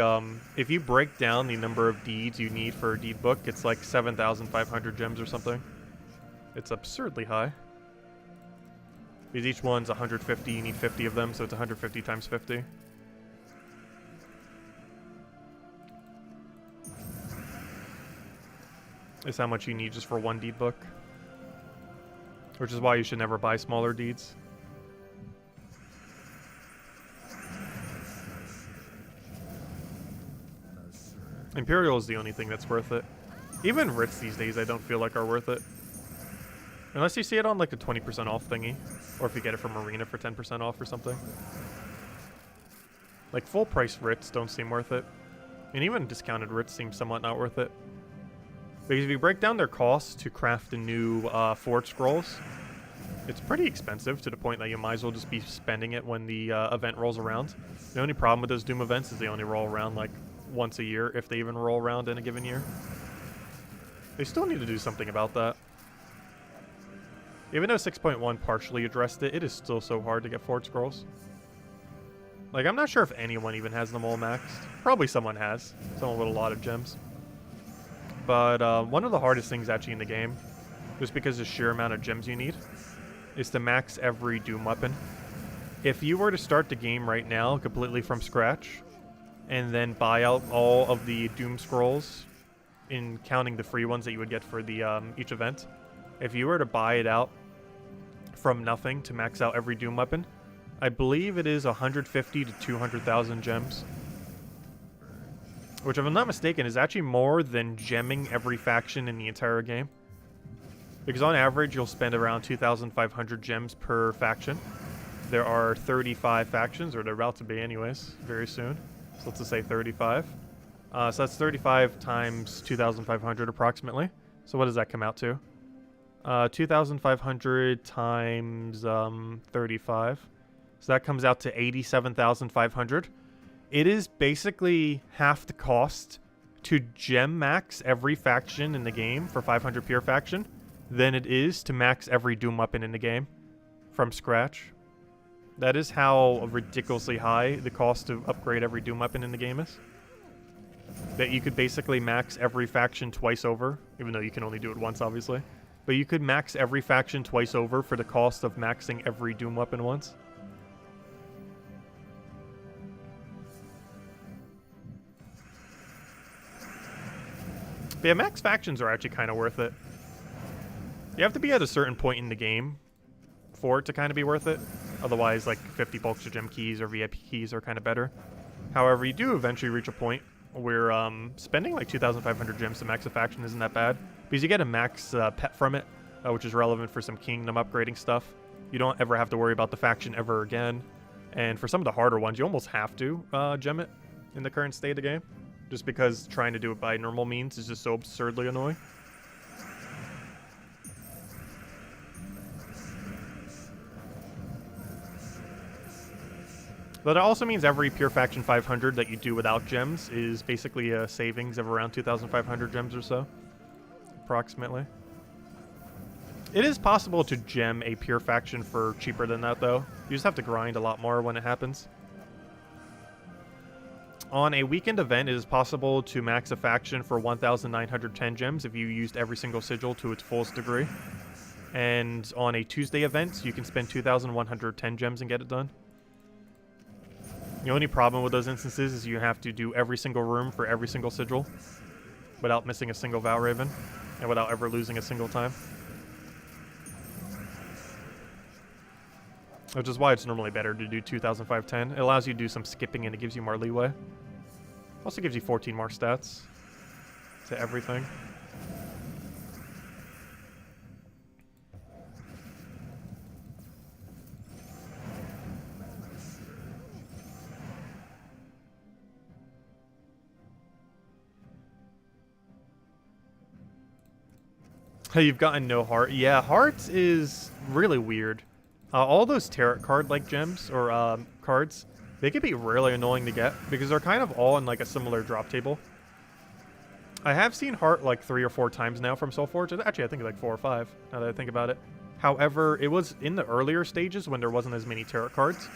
if you break down the number of deeds you need for a DeedBook, it's like 7,500 gems or something. It's absurdly high. Because each one's 150, you need 50 of them, so it's 150 times 50. Is how much you need just for 1 deed book. Which is why you should never buy smaller deeds. Imperial is the only thing that's worth it. Even writs these days I don't feel like are worth it. Unless you see it on like the 20% off thingy. Or if you get it from Arena for 10% off or something. Like, full price writs don't seem worth it. And even discounted writs seem somewhat not worth it. Because if you break down their costs to craft the new Forge Scrolls, it's pretty expensive to the point that you might as well just be spending it when the event rolls around. The only problem with those Doom events is they only roll around like once a year, if they even roll around in a given year. They still need to do something about that. Even though 6.1 partially addressed it, it is still so hard to get Forge Scrolls. Like, I'm not sure if anyone even has them all maxed. Probably someone has. Someone with a lot of gems. But one of the hardest things actually in the game, just because of the sheer amount of gems you need, is to max every Doom weapon. If you were to start the game right now completely from scratch, and then buy out all of the Doom Scrolls, in counting the free ones that you would get for the each event, if you were to buy it out from nothing to max out every Doom weapon, I believe it is 150 to 200,000 gems. Which, if I'm not mistaken, is actually more than gemming every faction in the entire game. Because on average, you'll spend around 2,500 gems per faction. There are 35 factions, or they're about to be anyways, very soon. So let's just say 35. So that's 35 times 2,500 approximately. So what does that come out to? 2,500 times 35. So that comes out to 87,500. It is basically half the cost to gem max every faction in the game for 500 pure faction than it is to max every Doom weapon in the game from scratch. That is how ridiculously high the cost to upgrade every Doom weapon in the game is. That you could basically max every faction twice over, even though you can only do it once, obviously. But you could max every faction twice over for the cost of maxing every Doom weapon once. But yeah, max factions are actually kind of worth it. You have to be at a certain point in the game for it to kind of be worth it. Otherwise, like 50 bulk gem keys or VIP keys are kind of better. However, you do eventually reach a point where spending like 2,500 gems to max a faction isn't that bad, because you get a max pet from it, which is relevant for some kingdom upgrading stuff. You don't ever have to worry about the faction ever again. And for some of the harder ones, you almost have to gem it in the current state of the game, just because trying to do it by normal means is just so absurdly annoying. But it also means every Pure Faction 500 that you do without gems is basically a savings of around 2,500 gems or so, approximately. It is possible to gem a Pure Faction for cheaper than that, though. You just have to grind a lot more when it happens. On a weekend event, it is possible to max a faction for 1,910 gems if you used every single sigil to its fullest degree. And on a Tuesday event, you can spend 2,110 gems and get it done. The only problem with those instances is you have to do every single room for every single sigil without missing a single Vow Raven and without ever losing a single time. Which is why it's normally better to do 2,510. It allows you to do some skipping and it gives you more leeway. Also gives you 14 more stats to everything. You've gotten no heart. Yeah, hearts is really weird. All those tarot card-like gems, or cards, they can be really annoying to get, because they're kind of all in like a similar drop table. I have seen heart like 3 or 4 times now from Soulforge. Actually, I think like 4 or 5, now that I think about it. However, it was in the earlier stages when there wasn't as many tarot cards.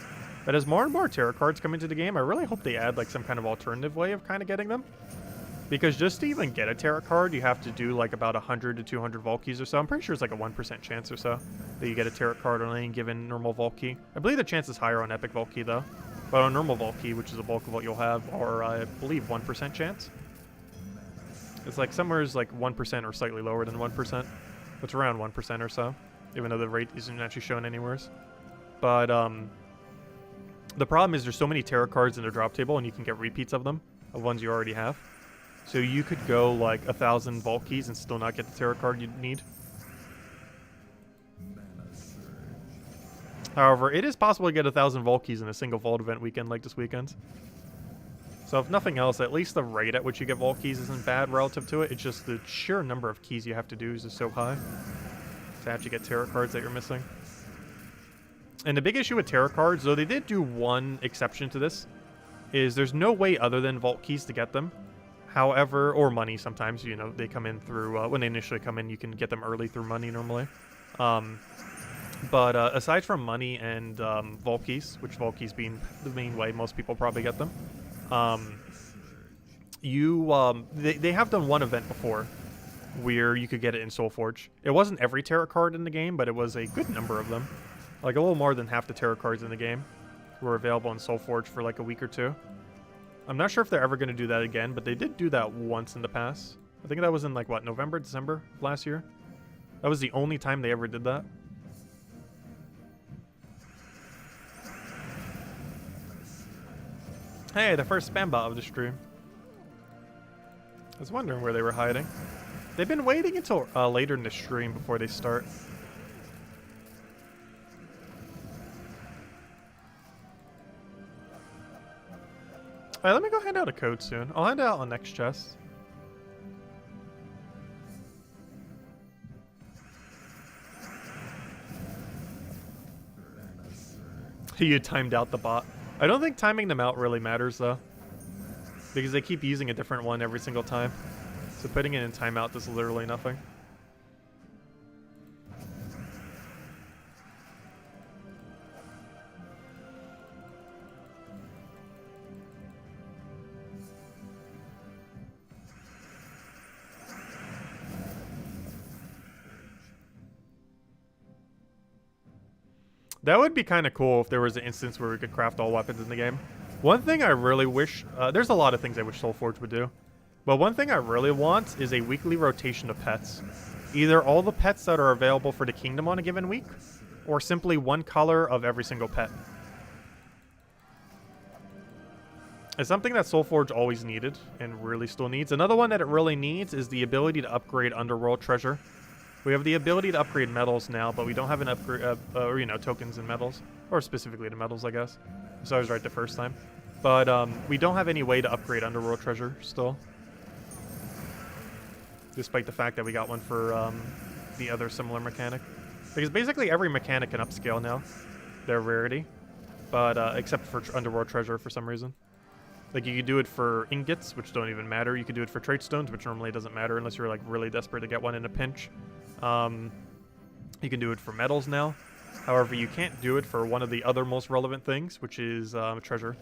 But as more and more tarot cards come into the game, I really hope they add like some kind of alternative way of kind of getting them. Because just to even get a tarot card, you have to do like about 100 to 200 Vault keys or so. I'm pretty sure it's like a 1% chance or so that you get a tarot card on any given normal Vault key. I believe the chance is higher on Epic Vault key though. But on normal Vault key, which is the bulk of what you'll have, are I believe 1% chance. It's like somewhere is like 1% or slightly lower than 1%. It's around 1% or so, even though the rate isn't actually shown anywhere. But the problem is there's so many tarot cards in the drop table, and you can get repeats of them, of ones you already have. So you could go like 1,000 Vault keys and still not get the tarot card you need. However, it is possible to get 1,000 Vault keys in a single Vault event weekend like this weekend. So if nothing else, at least the rate at which you get Vault keys isn't bad relative to it. It's just the sheer number of keys you have to do is just so high to actually get tarot cards that you're missing. And the big issue with tarot cards, though they did do one exception to this, is there's no way other than Vault keys to get them. However, or money sometimes, you know, they come in through, when they initially come in, you can get them early through money normally. But aside from money and Vault keys, which Vault keys being the main way most people probably get them, they have done one event before where you could get it in Soulforge. It wasn't every tarot card in the game, but it was a good number of them. Like a little more than half the tarot cards in the game were available in Soulforge for like a week or two. I'm not sure if they're ever going to do that again, but they did do that once in the past. I think that was in like, what, November, December of last year? That was the only time they ever did that. Hey, the first spam bot of the stream. I was wondering where they were hiding. They've been waiting until later in the stream before they start. Alright, let me go hand out a code soon. I'll hand it out on next chest. You timed out the bot. I don't think timing them out really matters though, because they keep using a different one every single time. So putting it in timeout does literally nothing. That would be kind of cool if there was an instance where we could craft all weapons in the game. One thing I really wish... there's a lot of things I wish Soulforge would do. But one thing I really want is a weekly rotation of pets. either all the pets that are available for the kingdom on a given week, or simply one color of every single pet. It's something that Soulforge always needed, and really still needs. Another one that it really needs is the ability to upgrade underworld treasure. We have the ability to upgrade metals now, but we don't have an upgrade, or, you know, tokens and metals. Or specifically the metals, I guess. So I was right the first time. But we don't have any way to upgrade underworld treasure still. Despite the fact that we got one for the other similar mechanic. Because basically every mechanic can upscale now. Their rarity. But except for underworld treasure for some reason. Like, you could do it for ingots, which don't even matter. You could do it for trait stones, which normally doesn't matter unless you're, like, really desperate to get one in a pinch. You can do it for metals now. However, you can't do it for one of the other most relevant things, which is treasure.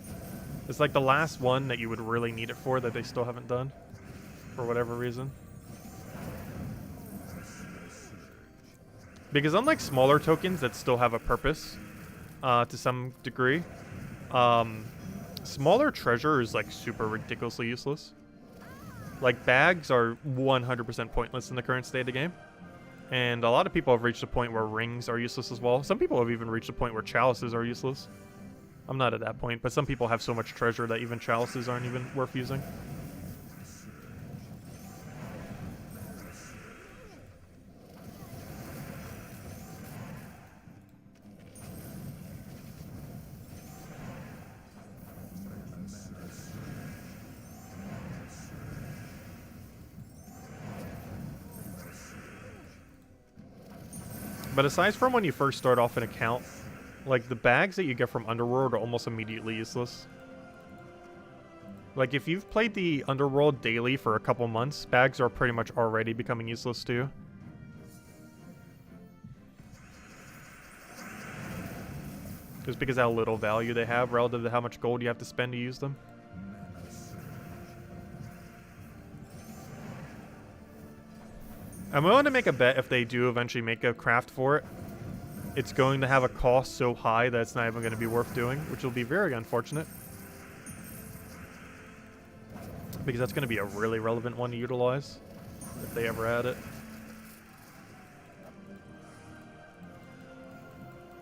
It's like the last one that you would really need it for that they still haven't done. For whatever reason. Because unlike smaller tokens that still have a purpose, to some degree, smaller treasure is, like, super ridiculously useless. Like, bags are 100% pointless in the current state of the game. And a lot of people have reached a point where rings are useless as well. Some people have even reached a point where chalices are useless. I'm not at that point, but some people have so much treasure that even chalices aren't even worth using. But aside from when you first start off an account, like, the bags that you get from Underworld are almost immediately useless. Like, if you've played the Underworld daily for a couple months, bags are pretty much already becoming useless to you. Just because of how little value they have relative to how much gold you have to spend to use them. I'm willing to make a bet if they do eventually make a craft for it, it's going to have a cost so high that it's not even going to be worth doing, which will be very unfortunate. Because that's going to be a really relevant one to utilize, if they ever add it.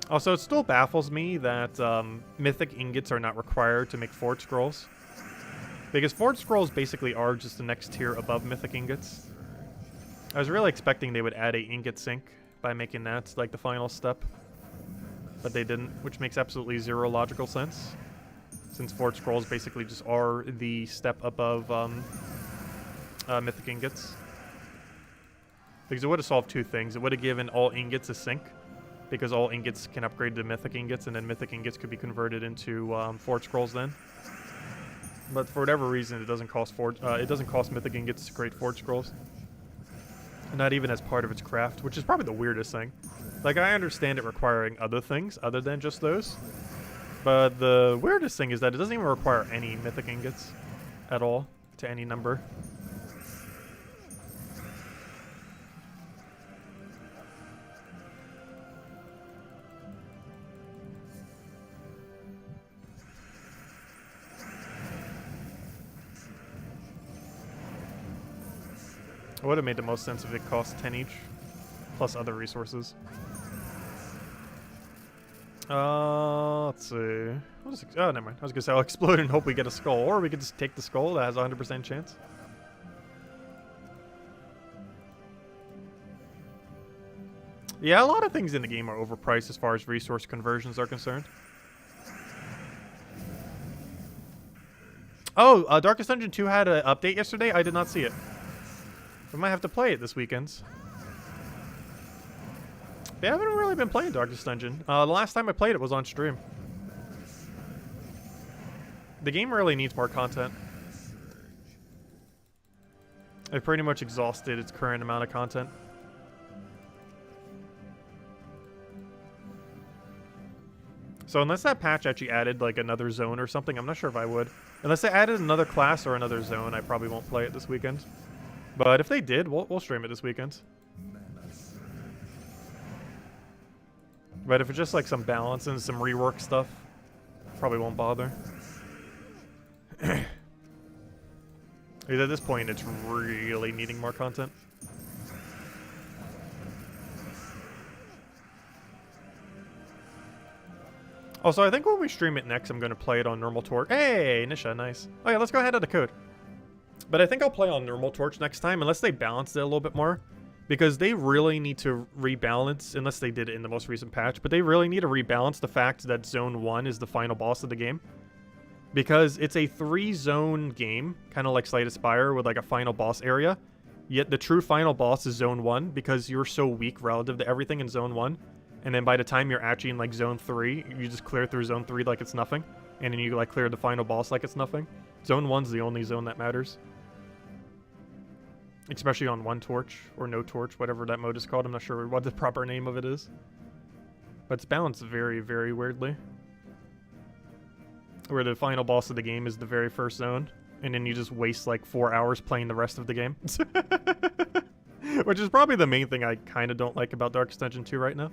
Also, it still baffles me that mythic ingots are not required to make Forge Scrolls. Because Forge Scrolls basically are just the next tier above mythic ingots. I was really expecting they would add a ingot sink by making that like the final step. But they didn't, which makes absolutely zero logical sense. Since Forge Scrolls basically just are the step above mythic ingots. Because it would have solved two things. It would have given all ingots a sink. Because all ingots can upgrade to mythic ingots, and then mythic ingots could be converted into Forge Scrolls then. But for whatever reason, it doesn't cost mythic ingots to create Forge Scrolls. Not even as part of its craft, which is probably the weirdest thing. Like, I understand it requiring other things other than just those. But the weirdest thing is that it doesn't even require any mythic ingots at all to any number. It would have made the most sense if it cost 10 each, plus other resources. Let's see. What is it? Oh, never mind. I was gonna say I'll explode and hope we get a skull, or we could just take the skull that has a 100% chance. Yeah, a lot of things in the game are overpriced as far as resource conversions are concerned. Oh, Darkest Dungeon 2 had an update yesterday? I did not see it. We might have to play it this weekend. Yeah, I haven't really been playing Darkest Dungeon. The last time I played it was on stream. The game really needs more content. It pretty much exhausted its current amount of content. So unless that patch actually added like another zone or something, I'm not sure if I would. Unless they added another class or another zone, I probably won't play it this weekend. But if they did, we'll stream it this weekend. But if it's just like some balance and some rework stuff, probably won't bother. Because at this point, it's really needing more content. Also, I think when we stream it next, I'm going to play it on normal torch. Hey, Nisha, nice. Oh yeah, let's go ahead of the code. But I think I'll play on normal torch next time, unless they balance it a little bit more. Because they really need to rebalance, unless they did it in the most recent patch, but they really need to rebalance the fact that Zone 1 is the final boss of the game. Because it's a 3-zone game, kind of like Slay the Spire, with like a final boss area. Yet the true final boss is Zone 1, because you're so weak relative to everything in Zone 1. And then by the time you're actually in like Zone 3, you just clear through Zone 3 like it's nothing. And then you like clear the final boss like it's nothing. Zone 1's the only zone that matters. Especially on one torch, or no torch, whatever that mode is called. I'm not sure what the proper name of it is. But it's balanced very, very weirdly. Where the final boss of the game is the very first zone. And then you just waste like 4 hours playing the rest of the game. Which is probably the main thing I kind of don't like about Dark Extension 2 right now.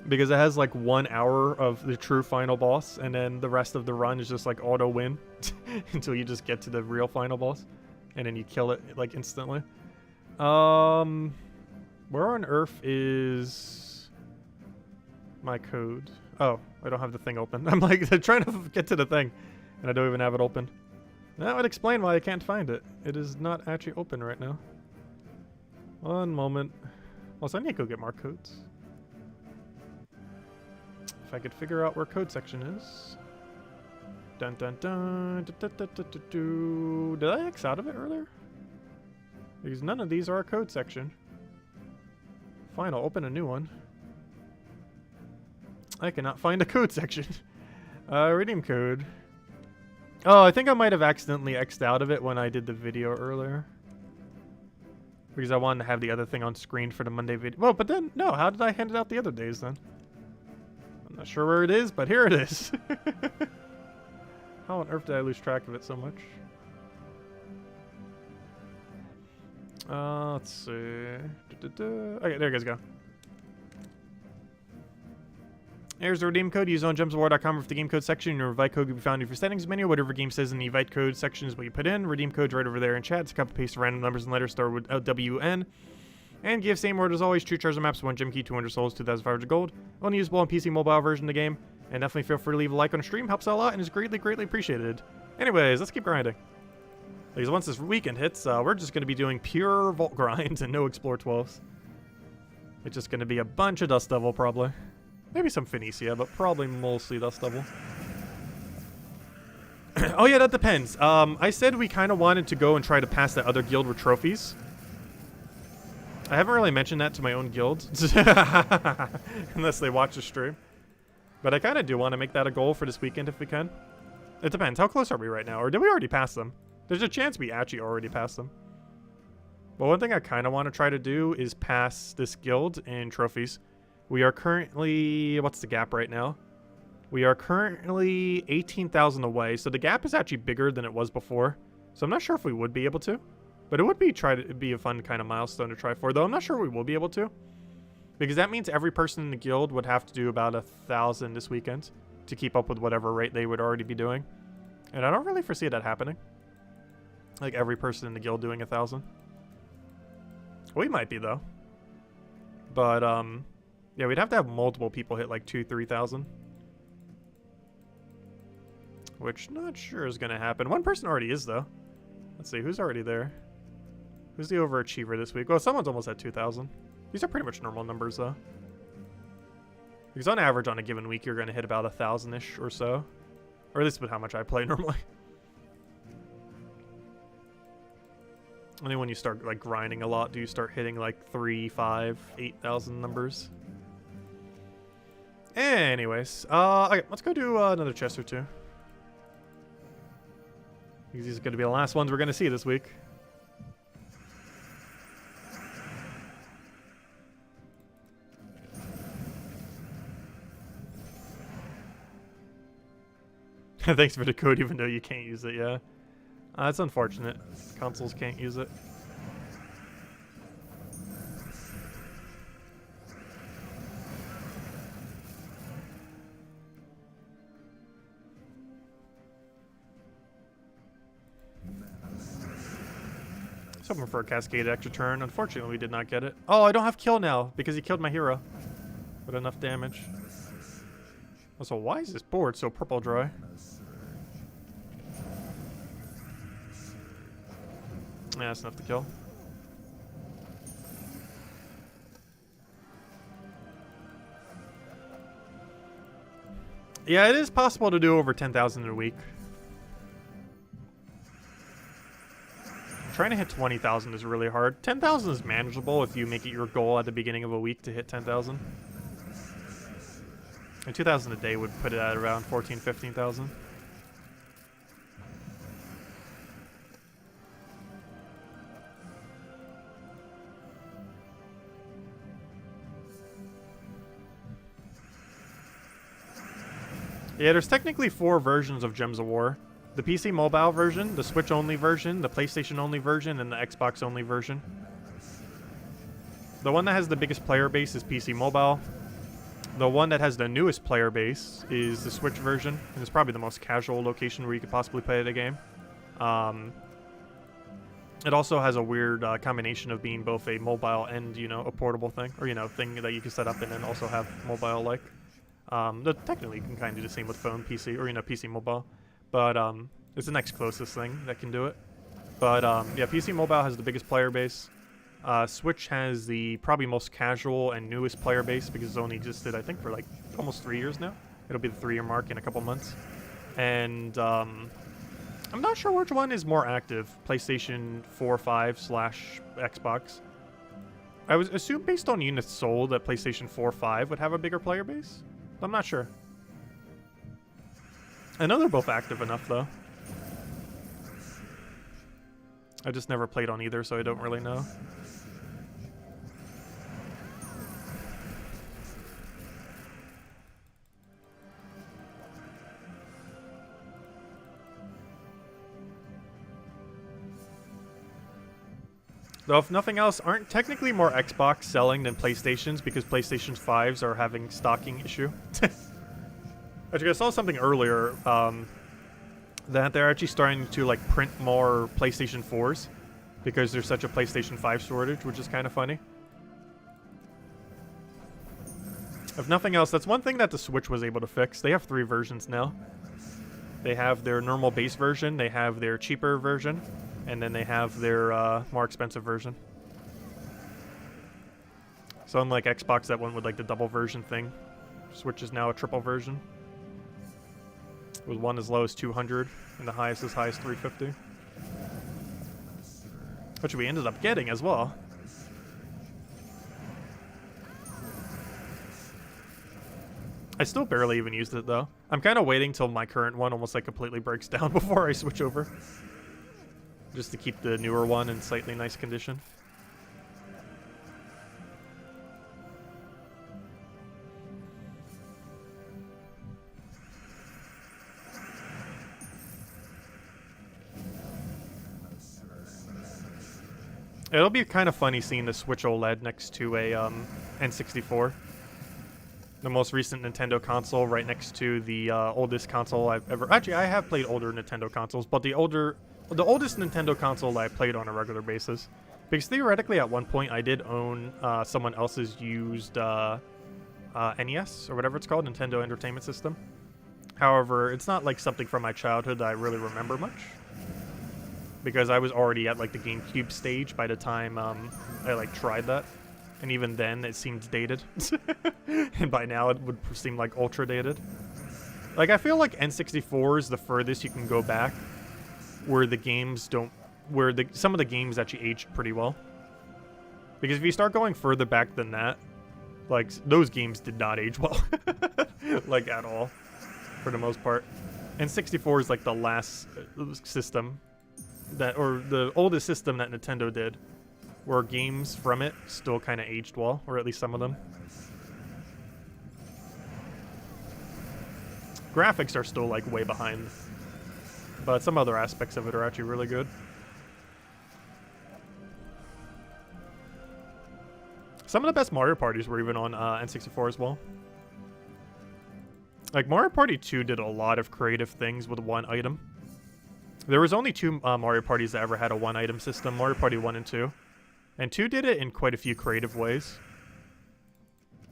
Because it has like 1 hour of the true final boss, and then the rest of the run is just like auto win until you just get to the real final boss, and then you kill it like instantly. Where on earth is my code? Oh, I don't have the thing open. I'm like trying to get to the thing, and I don't even have it open. That would explain why I can't find it. It is not actually open right now. One moment. Also, I need to go get more codes. If I could figure out where code section is. Dun dun dun. Did I X out of it earlier? Because none of these are a code section. Fine, I'll open a new one. I cannot find a code section. Redeem code. Oh, I think I might have accidentally X'd out of it when I did the video earlier. Because I wanted to have the other thing on screen for the Monday video. Well, but then, no, how did I hand it out the other days then? I'm not sure where it is, but here it is. How on earth did I lose track of it so much? Let's see. Okay, there you guys go. Here's the redeem code. Use on gemsofwar.com for the game code section. Your invite code can be found in your settings menu. Whatever game says in the invite code section is what you put in. Redeem code's right over there in chat. It's copy paste random numbers and letters start with WN. And give same word as always. 2 treasure maps, 1 gem key, 200 souls, 2,500 gold. Only usable on PC mobile version of the game. And definitely feel free to leave a like on the stream. Helps out a lot and is greatly, greatly appreciated. Anyways, let's keep grinding. Because once this weekend hits, we're just going to be doing pure vault grinds and no explore 12s. It's just going to be a bunch of Dust Devil probably. Maybe some Phoenicia, but probably mostly Dust Devil. Oh yeah, that depends. I said we kind of wanted to go and try to pass that other guild with trophies. I haven't really mentioned that to my own guild. Unless they watch the stream. But I kind of do want to make that a goal for this weekend if we can. It depends. How close are we right now? Or did we already pass them? There's a chance we actually already passed them. But one thing I kind of want to try to do is pass this guild in trophies. We are currently, what's the gap right now? We are currently 18,000 away, so the gap is actually bigger than it was before. So I'm not sure if we would be able to, but it would be be a fun kind of milestone to try for. Though I'm not sure we will be able to, because that means every person in the guild would have to do about 1,000 this weekend to keep up with whatever rate they would already be doing, and I don't really foresee that happening. Like every person in the guild doing 1,000. We might be though, but yeah, we'd have to have multiple people hit like 2,000-3,000. Which, not sure is going to happen. One person already is, though. Let's see, who's already there? Who's the overachiever this week? Well, someone's almost at 2,000. These are pretty much normal numbers, though. Because on average, on a given week, you're going to hit about 1,000-ish or so. Or at least with how much I play normally. Only when you start, like, grinding a lot do you start hitting, like, 3, 5, 8,000 numbers. Anyways, okay, let's go do another chest or two. Because these are going to be the last ones we're going to see this week. Thanks for the code, even though you can't use it, yeah. It's unfortunate. Consoles can't use it. Hoping for a Cascade extra turn. Unfortunately, we did not get it. Oh, I don't have kill now because he killed my hero. but enough damage. Also, why is this board so purple dry? Yeah, that's enough to kill. Yeah, it is possible to do over 10,000 in a week. Trying to hit 20,000 is really hard. 10,000 is manageable if you make it your goal at the beginning of a week to hit 10,000. And 2,000 a day would put it at around 14,000, 15,000. Yeah, there's technically 4 versions of Gems of War. The PC mobile version, the Switch only version, the PlayStation only version, and the Xbox only version. The one that has the biggest player base is PC mobile. The one that has the newest player base is the Switch version, and it's probably the most casual location where you could possibly play the game. It also has a weird combination of being both a mobile and, you know, a portable thing, or, you know, thing that you can set up and then also have mobile-like. Technically, you can kind of do the same with phone, PC, or, you know, PC mobile. But it's the next closest thing that can do it. But, yeah, PC mobile has the biggest player base. Switch has the probably most casual and newest player base because it's only existed, I think, for, like, almost 3 years now. It'll be the 3-year mark in a couple months. And, I'm not sure which one is more active. PlayStation 4 or 5 / Xbox. I was assumed based on units sold that PlayStation 4 or 5 would have a bigger player base. I'm not sure. I know they're both active enough, though. I just never played on either, so I don't really know. Though, if nothing else, aren't technically more Xbox selling than PlayStations because PlayStation 5s are having stocking issue. Actually, I saw something earlier that they're actually starting to like print more PlayStation 4s because there's such a PlayStation 5 shortage, which is kind of funny. If nothing else, that's one thing that the Switch was able to fix. They have 3 versions now. They have their normal base version, they have their cheaper version, and then they have their more expensive version. So unlike Xbox that went with like the double version thing, Switch is now a triple version. With one as low as 200 and the highest as high as 350. Which we ended up getting as well. I still barely even used it though. I'm kind of waiting till my current one almost like completely breaks down before I switch over. Just to keep the newer one in slightly nice condition. It'll be kind of funny seeing the Switch OLED next to a N64. The most recent Nintendo console right next to the oldest console I've ever... Actually, I have played older Nintendo consoles, but the oldest Nintendo console I played on a regular basis. Because theoretically, at one point, I did own someone else's used NES, or whatever it's called, Nintendo Entertainment System. However, it's not like something from my childhood that I really remember much. Because I was already at like the GameCube stage by the time I like tried that. And even then, it seemed dated. And by now, it would seem like ultra dated. Like, I feel like N64 is the furthest you can go back where the games don't... Where some of the games actually aged pretty well. Because if you start going further back than that, like, those games did not age well. Like, at all. For the most part. N64 is like the last system that... Or the oldest system that Nintendo did. Where games from it still kind of aged well, or at least some of them. Graphics are still like way behind, but some other aspects of it are actually really good. Some of the best Mario parties were even on N64 as well. Like Mario Party 2 did a lot of creative things with one item. There was only 2 Mario parties that ever had a one item system, Mario Party 1 and 2. And 2 did it in quite a few creative ways.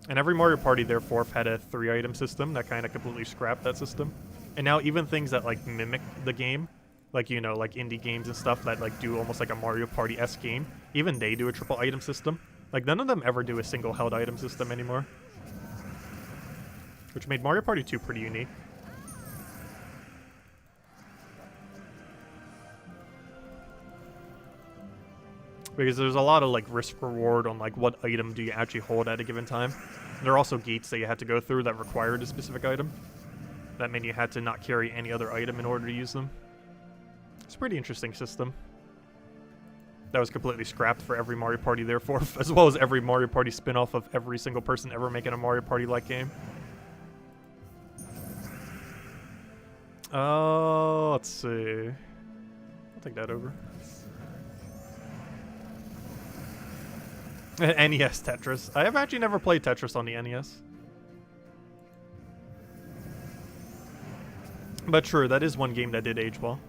And every Mario Party, therefore, had a 3-item system that kind of completely scrapped that system. And now even things that, like, mimic the game, like, you know, like indie games and stuff that, like, do almost like a Mario Party-esque game, even they do a triple item system. Like, none of them ever do a single held item system anymore. Which made Mario Party 2 pretty unique. Because there's a lot of, like, risk-reward on, like, what item do you actually hold at a given time. There are also gates that you had to go through that required a specific item. That meant you had to not carry any other item in order to use them. It's a pretty interesting system. That was completely scrapped for every Mario Party, therefore, as well as every Mario Party spin-off of every single person ever making a Mario Party-like game. Oh, let's see. I'll take that over. NES Tetris. I have actually never played Tetris on the NES. But true, that is one game that did age well.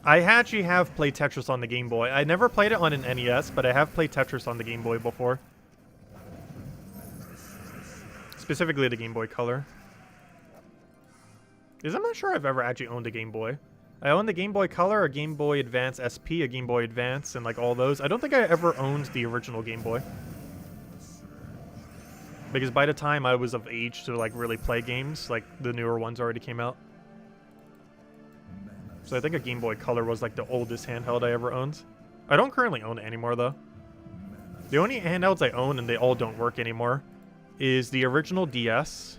I actually have played Tetris on the Game Boy. I never played it on an NES, but I have played Tetris on the Game Boy before. Specifically the Game Boy Color. I'm not sure I've ever actually owned a Game Boy. I owned the Game Boy Color, a Game Boy Advance SP, a Game Boy Advance, and like all those. I don't think I ever owned the original Game Boy. Because by the time I was of age to like really play games, like the newer ones already came out. So I think a Game Boy Color was like the oldest handheld I ever owned. I don't currently own it anymore though. The only handhelds I own, and they all don't work anymore, is the original DS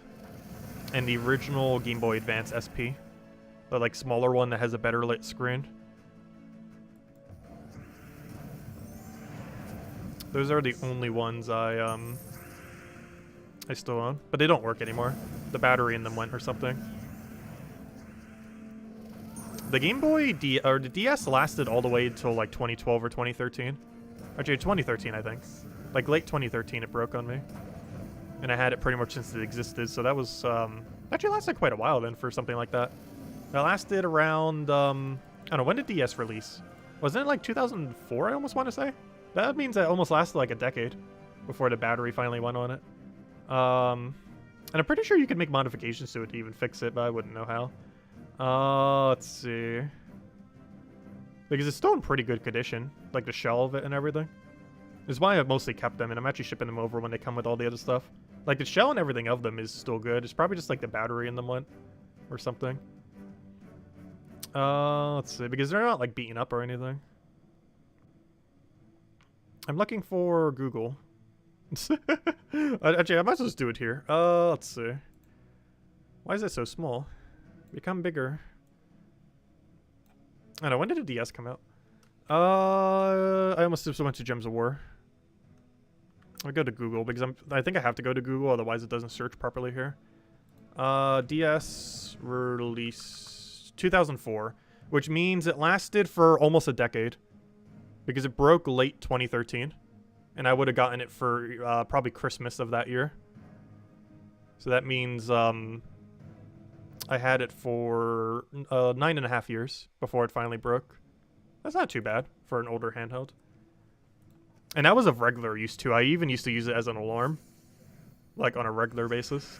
and the original Game Boy Advance SP. The like smaller one that has a better lit screen. Those are the only ones I still own, but they don't work anymore. The battery in them went or something. The Game Boy the DS lasted all the way until like 2012 or 2013. Actually, 2013, I think. Like late 2013, it broke on me, and I had it pretty much since it existed. So that was actually lasted quite a while then for something like that. That lasted around I don't know, when did DS release? Wasn't it like 2004? I almost want to say. That means it almost lasted like a decade before the battery finally went on it. And I'm pretty sure you could make modifications to it to even fix it, but I wouldn't know how. Let's see. Because it's still in pretty good condition, like the shell of it and everything. It's why I've mostly kept them, and I'm actually shipping them over when they come with all the other stuff. Like the shell and everything of them is still good. It's probably just like the battery in them went or something. Let's see, because they're not like beaten up or anything. I'm looking for Google. Actually, I might as well just do it here. Let's see. Why is it so small? Become bigger. I don't know, when did the DS come out? I almost just went to Gems of War. I'll go to Google because I think I have to go to Google, otherwise it doesn't search properly here. DS release 2004, which means it lasted for almost a decade because it broke late 2013, and I would have gotten it for probably Christmas of that year. So that means I had it for 9.5 years before it finally broke. That's not too bad for an older handheld. And that was of regular use too. I even used to use it as an alarm, like on a regular basis.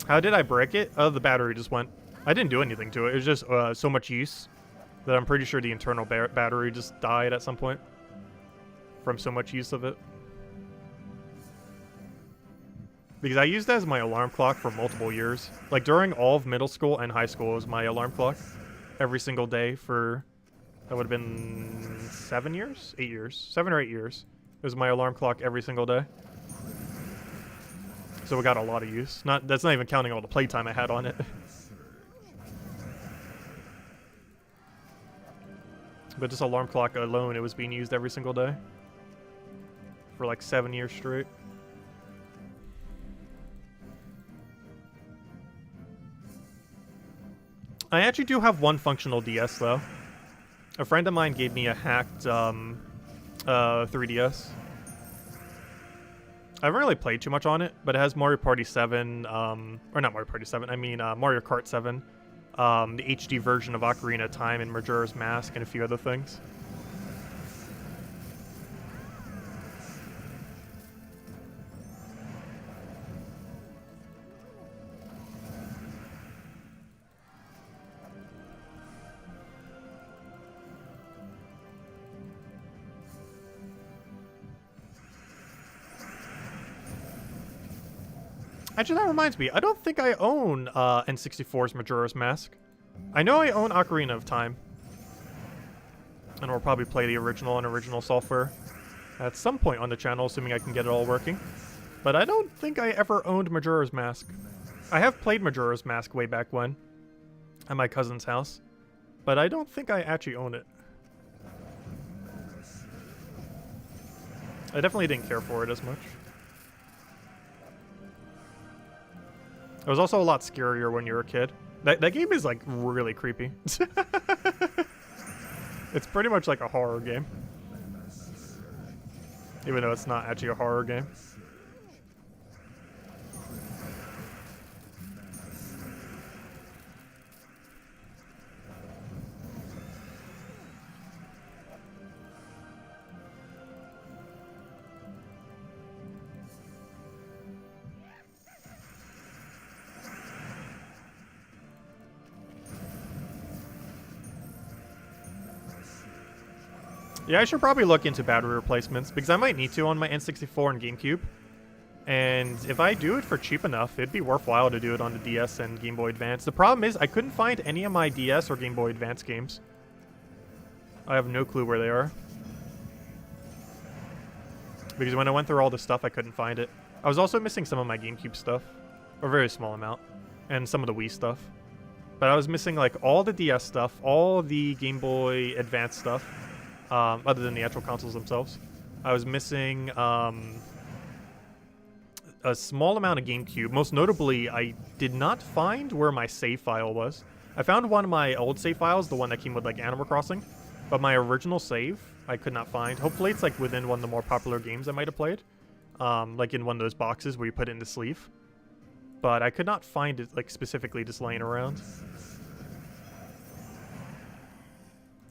How did I break it? Oh, the battery just went. I didn't do anything to it. It was just so much use that I'm pretty sure the internal battery just died at some point from so much use of it. Because I used that as my alarm clock for multiple years. Like, during all of middle school and high school, it was my alarm clock. Every single day for... That would have been 7 years? 8 years. 7 or 8 years. It was my alarm clock every single day. So we got a lot of use. That's not even counting all the playtime I had on it. But this alarm clock alone, it was being used every single day. For like 7 years straight. I actually do have one functional DS, though. A friend of mine gave me a hacked 3DS. I haven't really played too much on it, but it has Mario Party 7, or not Mario Party 7, I mean Mario Kart 7, the HD version of Ocarina of Time and Majora's Mask, and a few other things. Actually, that reminds me. I don't think I own N64's Majora's Mask. I know I own Ocarina of Time. And we'll probably play the original on original software at some point on the channel, assuming I can get it all working. But I don't think I ever owned Majora's Mask. I have played Majora's Mask way back when, at my cousin's house. But I don't think I actually own it. I definitely didn't care for it as much. It was also a lot scarier when you were a kid. That game is, like, really creepy. It's pretty much like a horror game. Even though it's not actually a horror game. Yeah, I should probably look into battery replacements, because I might need to on my N64 and GameCube. And if I do it for cheap enough, it'd be worthwhile to do it on the DS and Game Boy Advance. The problem is, I couldn't find any of my DS or Game Boy Advance games. I have no clue where they are. Because when I went through all the stuff, I couldn't find it. I was also missing some of my GameCube stuff. Or a very small amount. And some of the Wii stuff. But I was missing, like, all the DS stuff, all the Game Boy Advance stuff. Other than the actual consoles themselves. I was missing a small amount of GameCube. Most notably, I did not find where my save file was. I found one of my old save files, the one that came with like Animal Crossing, but my original save, I could not find. Hopefully it's like within one of the more popular games I might have played. Like in one of those boxes where you put it in the sleeve. But I could not find it like specifically just laying around.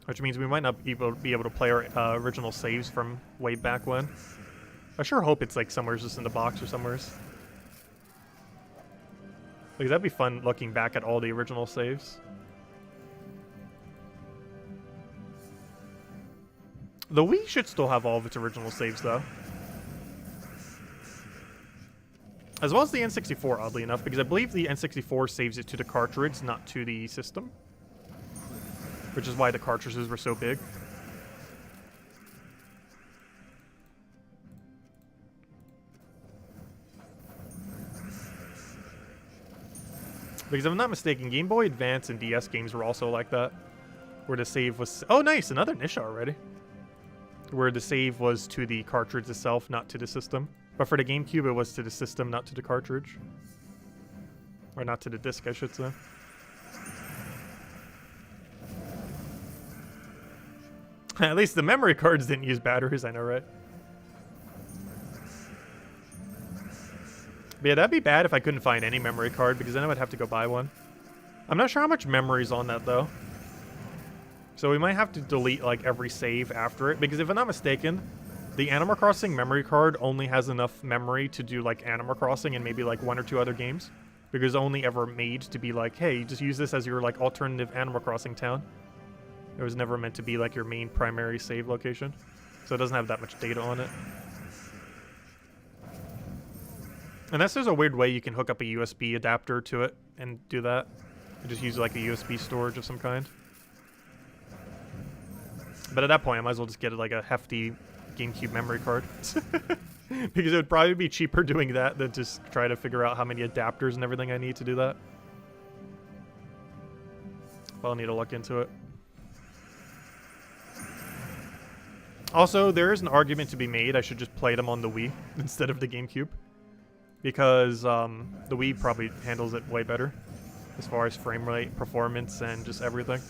Which means we might not be able to play our original saves from way back when. I sure hope it's like somewhere just in the box or somewheres. Like, that'd be fun looking back at all the original saves. The Wii should still have all of its original saves, though. As well as the N64, oddly enough, because I believe the N64 saves it to the cartridge, not to the system. Which is why the cartridges were so big. Because if I'm not mistaken, Game Boy Advance and DS games were also like that. Where the save was... Oh, nice! Another Nisha already. Where the save was to the cartridge itself, not to the system. But for the GameCube, it was to the system, not to the cartridge. Or not to the disc, I should say. At least the memory cards didn't use batteries, I know, right? But yeah, that'd be bad if I couldn't find any memory card, because then I would have to go buy one. I'm not sure how much memory's on that, though. So we might have to delete, like, every save after it, because if I'm not mistaken, the Animal Crossing memory card only has enough memory to do, like, Animal Crossing and maybe, like, 1 or 2 other games. Because only ever made to be like, hey, just use this as your, like, alternative Animal Crossing town. It was never meant to be like your main primary save location. So it doesn't have that much data on it. Unless there's a weird way you can hook up a USB adapter to it and do that. You just use like a USB storage of some kind. But at that point, I might as well just get like a hefty GameCube memory card. Because it would probably be cheaper doing that than just try to figure out how many adapters and everything I need to do that. I'll need to look into it. Also, there is an argument to be made. I should just play them on the Wii instead of the GameCube. Because the Wii probably handles it way better as far as frame rate, performance, and just everything.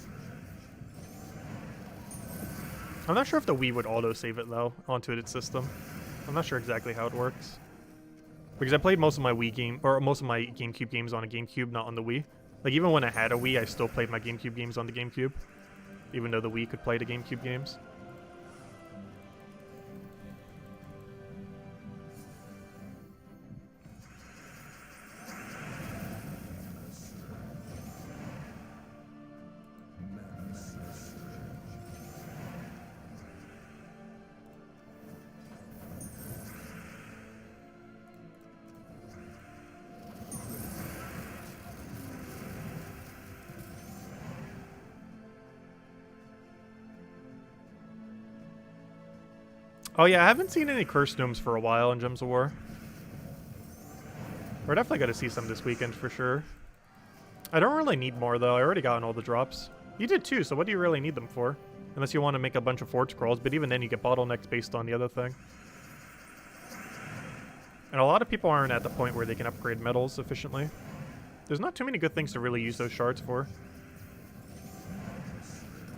I'm not sure if the Wii would auto-save it, though, onto its system. I'm not sure exactly how it works. Because I played most of my Wii game, or most of my GameCube games on a GameCube, not on the Wii. Like, even when I had a Wii, I still played my GameCube games on the GameCube. Even though the Wii could play the GameCube games. Oh yeah, I haven't seen any Curse Gnomes for a while in Gems of War. We're definitely going to see some this weekend for sure. I don't really need more though, I already gotten all the drops. You did too, so what do you really need them for? Unless you want to make a bunch of Forge Scrolls, but even then you get bottlenecks based on the other thing. And a lot of people aren't at the point where they can upgrade metals efficiently. There's not too many good things to really use those shards for.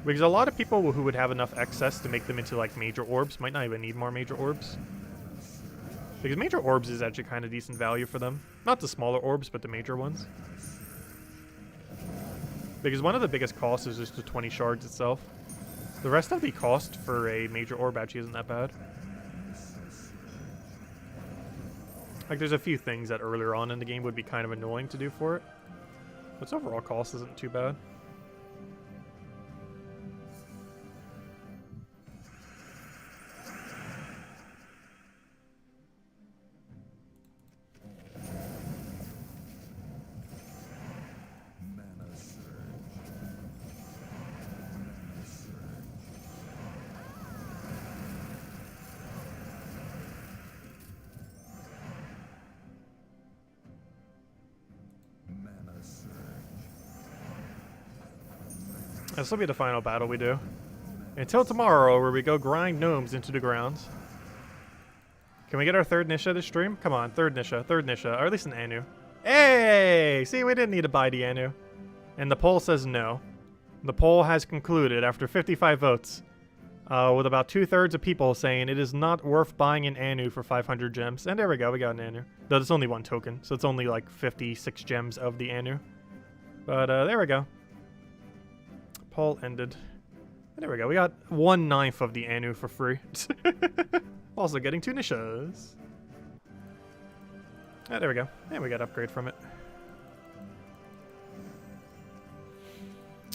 Because a lot of people who would have enough excess to make them into like major orbs might not even need more major orbs. Because major orbs is actually kind of decent value for them. Not the smaller orbs, but the major ones. Because one of the biggest costs is just the 20 shards itself. The rest of the cost for a major orb actually isn't that bad. Like there's a few things that earlier on in the game would be kind of annoying to do for it. But its overall cost isn't too bad. This will be the final battle we do. Until tomorrow, where we go grind gnomes into the ground. Can we get our third Nisha this stream? Come on, third Nisha, or at least an Anu. Hey! See, we didn't need to buy the Anu. And the poll says no. The poll has concluded after 55 votes. With about 2/3 of people saying it is not worth buying an Anu for 500 gems. And there we go, we got an Anu. Though it's only one token, so it's only like 56 gems of the Anu. But there we go. Poll ended. And there we go. We got 1/9 of the Anu for free. Also getting 2 Nishas. Ah, there we go. And we got upgrade from it.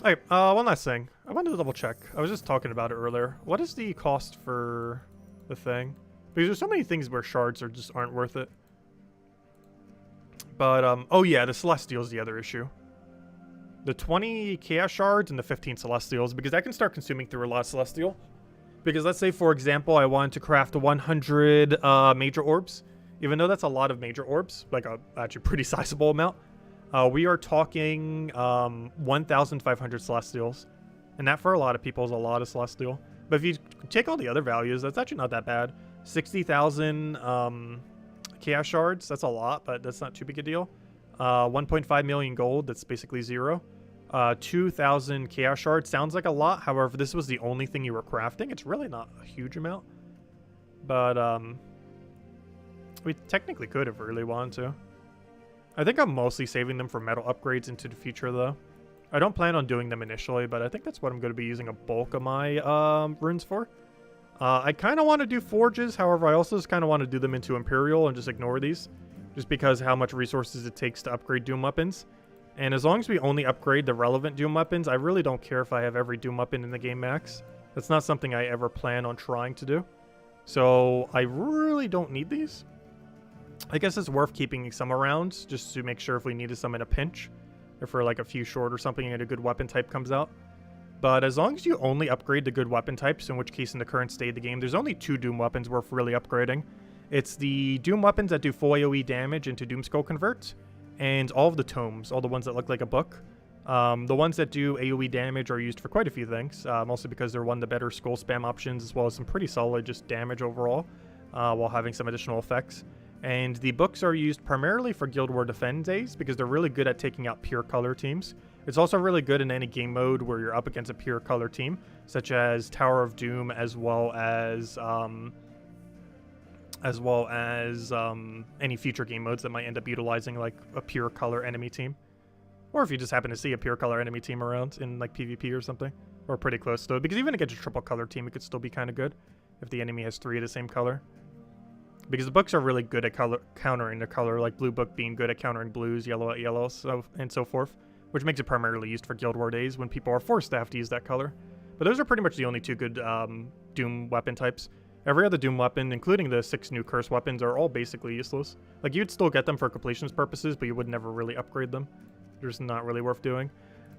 Okay, one last thing. I wanted to double check. I was just talking about it earlier. What is the cost for the thing? Because there's so many things where shards just aren't worth it. But, oh yeah, the Celestial's the other issue. The 20 Chaos Shards and the 15 Celestials, because I can start consuming through a lot of Celestial. Because let's say, for example, I wanted to craft 100 major orbs. Even though that's a lot of major orbs, like a actually pretty sizable amount. We are talking 1,500 Celestials. And that for a lot of people is a lot of Celestial. But if you take all the other values, that's actually not that bad. 60,000 Chaos Shards, that's a lot, but that's not too big a deal. 1.5 million gold, that's basically 0. 2,000 Chaos Shards sounds like a lot. However, if this was the only thing you were crafting, it's really not a huge amount. But we technically could if we really wanted to. I think I'm mostly saving them for metal upgrades into the future, though. I don't plan on doing them initially, but I think that's what I'm going to be using a bulk of my runes for. I kind of want to do forges, however, I also just kind of want to do them into Imperial and just ignore these. Just because how much resources it takes to upgrade Doom weapons. And as long as we only upgrade the relevant Doom weapons, I really don't care if I have every Doom weapon in the game max. That's not something I ever plan on trying to do. So I really don't need these. I guess it's worth keeping some around just to make sure if we needed some in a pinch, or for like a few short or something and a good weapon type comes out. But as long as you only upgrade the good weapon types, in which case in the current state of the game, there's only 2 Doom weapons worth really upgrading. It's the Doom weapons that do full AoE damage into Doom Skull Convert, and all of the tomes, all the ones that look like a book. The ones that do AoE damage are used for quite a few things, mostly because they're one of the better skull spam options, as well as some pretty solid just damage overall, while having some additional effects. And the books are used primarily for Guild War Defend days, because they're really good at taking out pure color teams. It's also really good in any game mode where you're up against a pure color team, such as Tower of Doom, as well as any future game modes that might end up utilizing like a pure color enemy team. Or if you just happen to see a pure color enemy team around in like PvP or something, or pretty close to it, because even against a triple color team, it could still be kind of good if the enemy has 3 of the same color. Because the books are really good at countering the color, like Blue Book being good at countering blues, yellow at yellow, and so forth, which makes it primarily used for Guild War days when people are forced to have to use that color. But those are pretty much the only 2 good Doom weapon types. Every other Doom weapon, including the 6 new curse weapons, are all basically useless. Like, you'd still get them for completionist purposes, but you would never really upgrade them. They're just not really worth doing.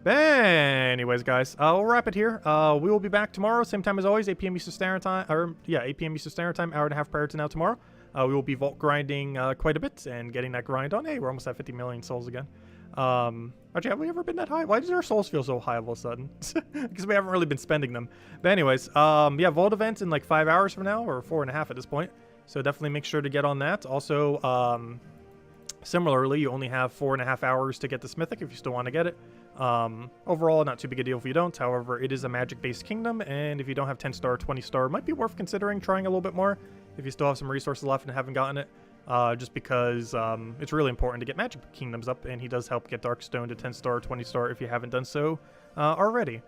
But anyways, guys, we'll wrap it here. We will be back tomorrow, same time as always, 8 p.m. Eastern Standard Time, 8 p.m. Eastern Standard Time, hour and a half prior to now tomorrow. We will be vault grinding quite a bit and getting that grind on. Hey, we're almost at 50 million souls again. Actually, have we ever been that high? Why does our souls feel so high all of a sudden? Because we haven't really been spending them. But anyways, yeah, vault events in like 5 hours from now, or 4.5 at this point. So definitely make sure to get on that. Also, similarly, you only have 4.5 hours to get the Mythic if you still want to get it. Overall, not too big a deal if you don't. However, it is a magic-based kingdom, and if you don't have 10-star or 20-star, it might be worth considering trying a little bit more if you still have some resources left and haven't gotten it. Just because it's really important to get magic kingdoms up, and he does help get Darkstone to 10-star or 20-star if you haven't done so already.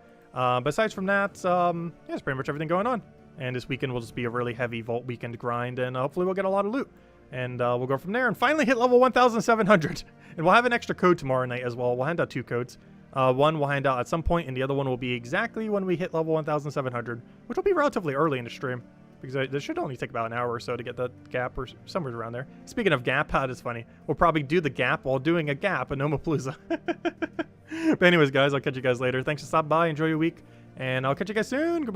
Besides from that, yeah, that's pretty much everything going on. And this weekend will just be a really heavy vault weekend grind, and hopefully we'll get a lot of loot. And we'll go from there and finally hit level 1,700. And we'll have an extra code tomorrow night as well. We'll hand out 2 codes. One we'll hand out at some point, and the other one will be exactly when we hit level 1,700, which will be relatively early in the stream, because this should only take about an hour or so to get that gap, or somewhere around there. Speaking of gap, that is funny. We'll probably do the gap while doing a gap at Nomapalooza. But anyways, guys, I'll catch you guys later. Thanks for stopping by. Enjoy your week, and I'll catch you guys soon. Goodbye.